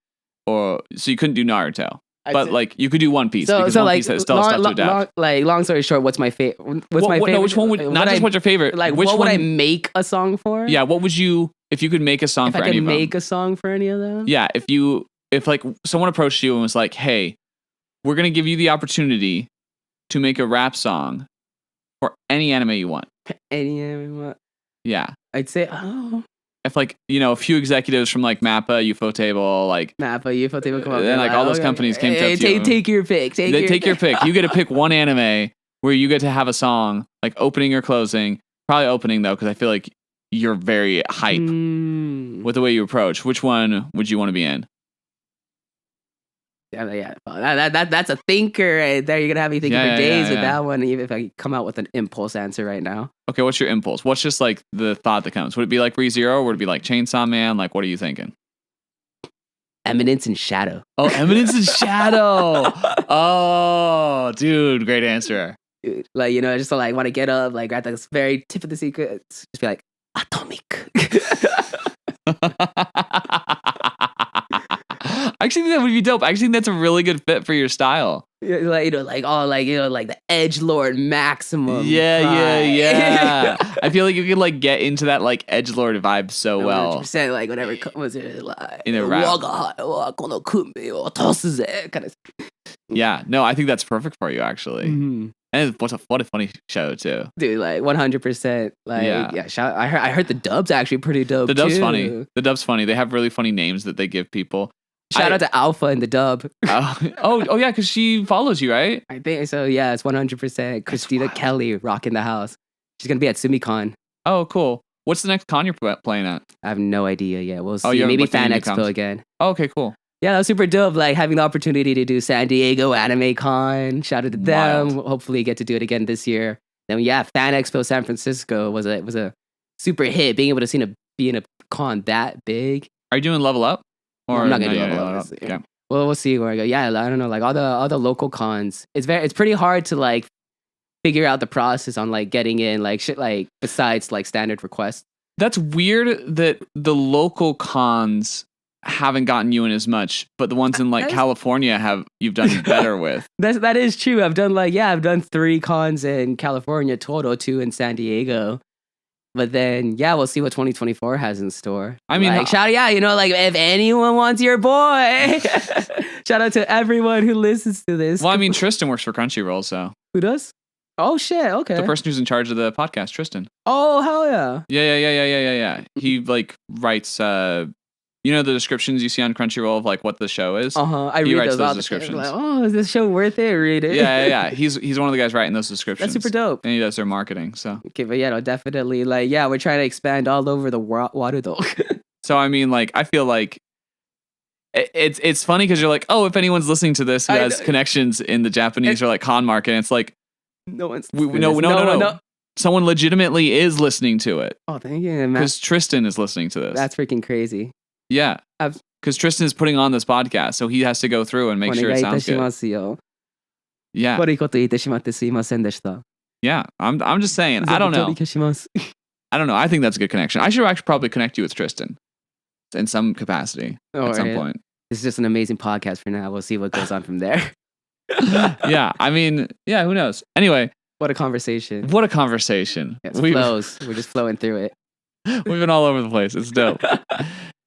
Or so you couldn't do Naruto. But like you could do One Piece because One Piece still has stuff to adapt. Long story short, what's my favorite? No, which one would not just what's your favorite? Like what would I make a song for? Yeah, what would you if you could make a song for any of them? If I could make a song for any of them? Yeah, if like someone approached you and was like, "Hey, we're gonna give you the opportunity to make a rap song for any anime you want." Any anime you want? Yeah, I'd say if like a few executives from like Mappa, Ufotable, come up, then like all those companies came to you. Take your pick. Take your pick. You get to pick one anime where you get to have a song like opening or closing. Probably opening though, because I feel like you're very hype with the way you approach. Which one would you want to be in? Yeah, that's a thinker right there. You're gonna have me thinking for days with that one. Even if I come out with an impulse answer right now. Okay, what's your impulse? What's just like the thought that comes? Would it be like ReZero, or would it be like Chainsaw Man? Like, what are you thinking? Eminence and Shadow. Oh, Eminence and Shadow. Oh, dude, great answer. Dude, like, just to like want to get up, like at the very tip of the secret, just be like Atomic. I actually think that would be dope. I actually think that's a really good fit for your style. Like the edgelord maximum. Yeah. I feel like you could like get into that like edgelord vibe so well. 100%, like whatever was it like in a rap. Kind of. Yeah, no, I think that's perfect for you actually. Mm-hmm. And what a funny show too, dude. Like 100%. Like I heard the dub's actually pretty dope. The dub's too. funny. The dub's funny. They have really funny names that they give people. Shout out to Alpha in the dub. Oh yeah, because she follows you, right? I think so. Yeah, it's 100%. Christina Kelly rocking the house. She's gonna be at SumiCon. Oh, cool. What's the next con you're playing at? I have no idea yet. We'll see. Maybe Fan Expo again. Oh, okay, cool. Yeah, that was super dope. Like having the opportunity to do San Diego Anime Con. Shout out to them. Hopefully get to do it again this year. Then Fan Expo San Francisco was a super hit. Being able to be in a con that big. Are you doing Level Up? Or I'm not gonna do Level Up. Okay. Well, we'll see where I go. Yeah, I don't know. Like all the local cons, it's pretty hard to like figure out the process on like getting in like shit like besides like standard requests. That's weird that the local cons haven't gotten you in as much, but the ones in like California you've done better with. That is true. I've done 3 cons in California total, 2 in San Diego. But then, we'll see what 2024 has in store. I mean, like, shout out, like if anyone wants your boy, shout out to everyone who listens to this. Well, I mean, Tristan works for Crunchyroll, so. Who does? Oh, shit, okay. The person who's in charge of the podcast, Tristan. Oh, hell yeah. Yeah. He, like, writes, the descriptions you see on Crunchyroll of, like, what the show is? I read those descriptions. Like, oh, is this show worth it? Read it. Yeah. He's one of the guys writing those descriptions. That's super dope. And he does their marketing, so. Okay, but definitely, like, we're trying to expand all over the water, though. So, I mean, like, I feel like it's funny because you're like, oh, if anyone's listening to this who has connections in the Japanese or, like, con market, and it's like, no one's no. Someone legitimately is listening to it. Oh, thank you, man. Because Tristan is listening to this. That's freaking crazy. Yeah. Because Tristan is putting on this podcast, so he has to go through and make sure it sounds good. Yeah. Yeah. I'm just saying. I don't know. I don't know. I think that's a good connection. I should actually probably connect you with Tristan in some capacity at some point. It's just an amazing podcast for now. We'll see what goes on from there. Yeah. I mean, who knows? Anyway. What a conversation. Yeah, it flows. We're just flowing through it. We've been all over the place. It's dope.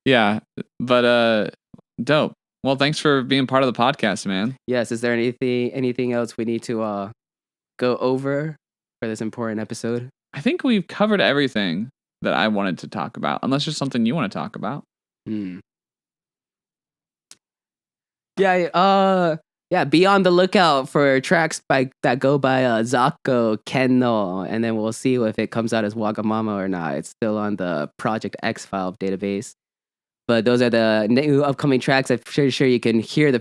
Yeah. But dope. Well, thanks for being part of the podcast, man. Yes. Is there anything else we need to go over for this important episode? I think we've covered everything that I wanted to talk about, unless there's something you want to talk about. Yeah, be on the lookout for tracks that go by Zako, Kenno, and then we'll see if it comes out as Wagamama or not. It's still on the Project X file database. But those are the new upcoming tracks. I'm pretty sure you can hear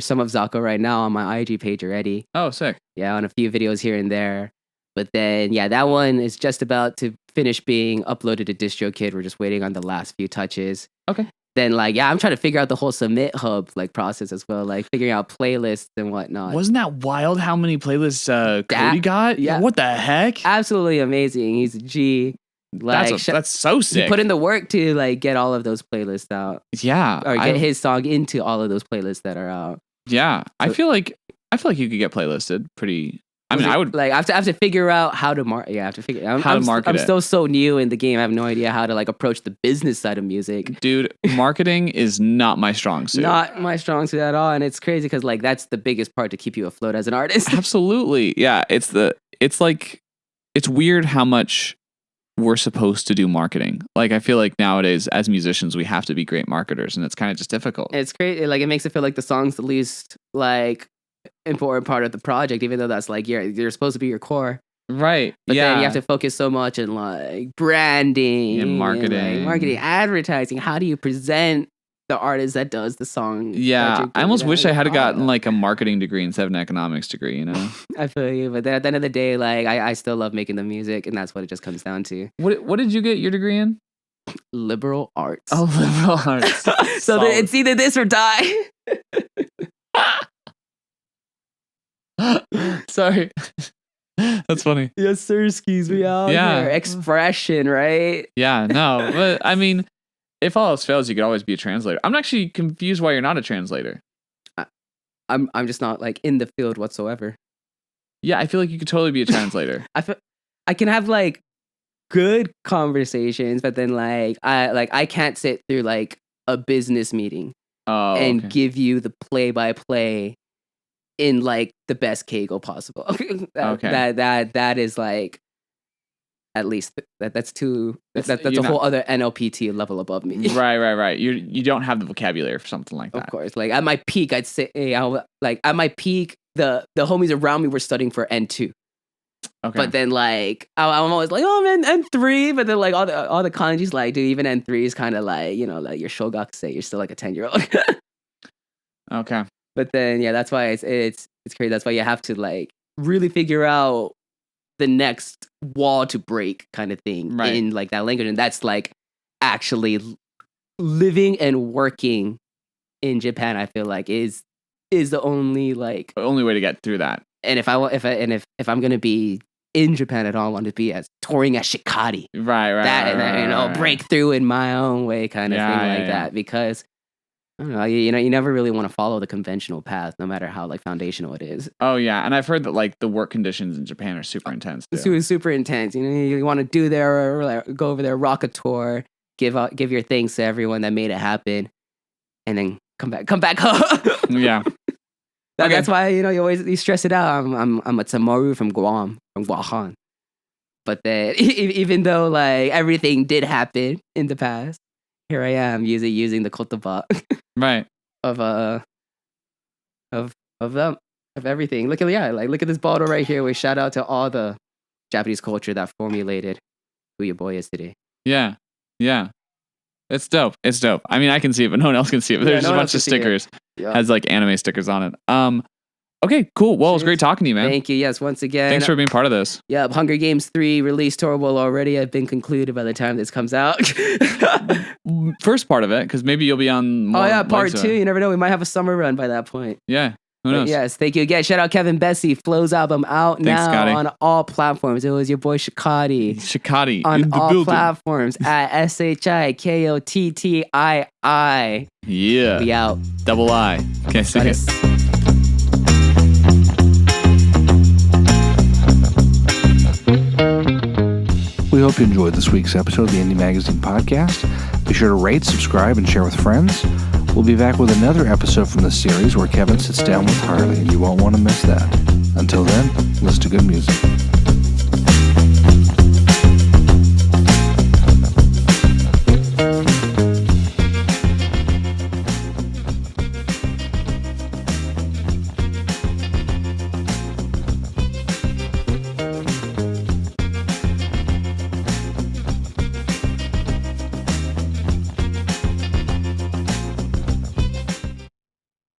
some of Zako right now on my IG page already. Oh, sick. Yeah, on a few videos here and there. But then, that one is just about to finish being uploaded to DistroKid. We're just waiting on the last few touches. Okay. Then, I'm trying to figure out the whole submit hub process as well, figuring out playlists and whatnot. Wasn't that wild how many playlists Cody got? Yeah. What the heck? Absolutely amazing. He's a G. That's so sick. He put in the work to get all of those playlists out. Yeah. Or get his song into all of those playlists that are out. Yeah. So, I feel like you could get playlisted pretty. I mean, I would I have to figure out how to market. Yeah, I have to figure out how to market. I'm still so new in the game. I have no idea how to approach the business side of music. Dude, marketing is not my strong suit. Not my strong suit at all, and it's crazy because that's the biggest part to keep you afloat as an artist. Absolutely, yeah. It's weird how much we're supposed to do marketing. I feel like nowadays as musicians we have to be great marketers, and it's kind of just difficult. It's crazy. It makes it feel like the song's the least important part of the project, even though that's you're supposed to be your core, right? But then you have to focus so much on branding and marketing, advertising. How do you present artist that does the song. Yeah, I almost wish I had gotten like. like a marketing degree instead of an economics degree, you know? I feel you, but then at the end of the day, like I still love making the music, and that's what it just comes down to. What did you get your degree in? Liberal arts. Oh, liberal arts. So it's either this or die. Sorry. That's funny. Yes, sir. Skis me out. Yeah. Here. Expression, right? Yeah, no. But I mean, if all else fails, you could always be a translator. I'm actually confused why you're not a translator. I'm just not like in the field whatsoever. Yeah, I feel like you could totally be a translator. I can have like good conversations, but then I can't sit through like a business meeting and give you the play-by-play in like the best Kegel possible. That is like at least that's a whole other NLPT level above me. Right. You don't have the vocabulary for something like that. Of course, like at my peak, I'd say at my peak, the homies around me were studying for N2. Okay. But then like I'm always like, oh man, N3. But then like all the kanji's like, dude, even N3 is kind of like, you know, like your shogakusei, you're still like a 10-year-old. Okay. But then yeah, that's why it's crazy. That's why you have to like really figure out the next wall to break kind of thing in like that language, and that's like actually living and working in Japan. I feel like is the only way to get through that. And if I'm gonna be in Japan at all, I want to be as touring as Shikottii, right, break through in my own way, kind of thing that, because I don't know, you never really want to follow the conventional path, no matter how like foundational it is. Oh yeah, and I've heard that like the work conditions in Japan are super intense. Super, super intense. You know, you want to do there, or like, go over there, rock a tour, give your thanks to everyone that made it happen, and then come back home. Yeah. That's why, you know, you stress it out. I'm a Tamaru from Guam, from Guahan. But then even though like everything did happen in the past, here I am using the kotoba of everything. Look at this bottle right here. We shout out to all the Japanese culture that formulated who your boy is today. Yeah. It's dope. I mean, I can see it, but no one else can see it. But there's just a bunch of stickers. Has like anime stickers on it. Okay, cool. Well, it was great talking to you, man. Thank you. Yes, once again. Thanks for being part of this. Yeah, Hunger Games 3 release tour will already have been concluded by the time this comes out. First part of it, because maybe you'll be on more part 2. You never know. We might have a summer run by that point. Yeah. Who knows? But yes, thank you again. Shout out Kevin Bessie. Flow's album out now on all platforms. It was your boy Shikottii. On all platforms at SHIKOTTII. Yeah. We out. Double I. Okay, see you. We hope you enjoyed this week's episode of the Indie Magazine Podcast. Be sure to rate, subscribe, and share with friends. We'll be back with another episode from the series where Kevin sits down with Harley, and you won't want to miss that. Until then, listen to good music.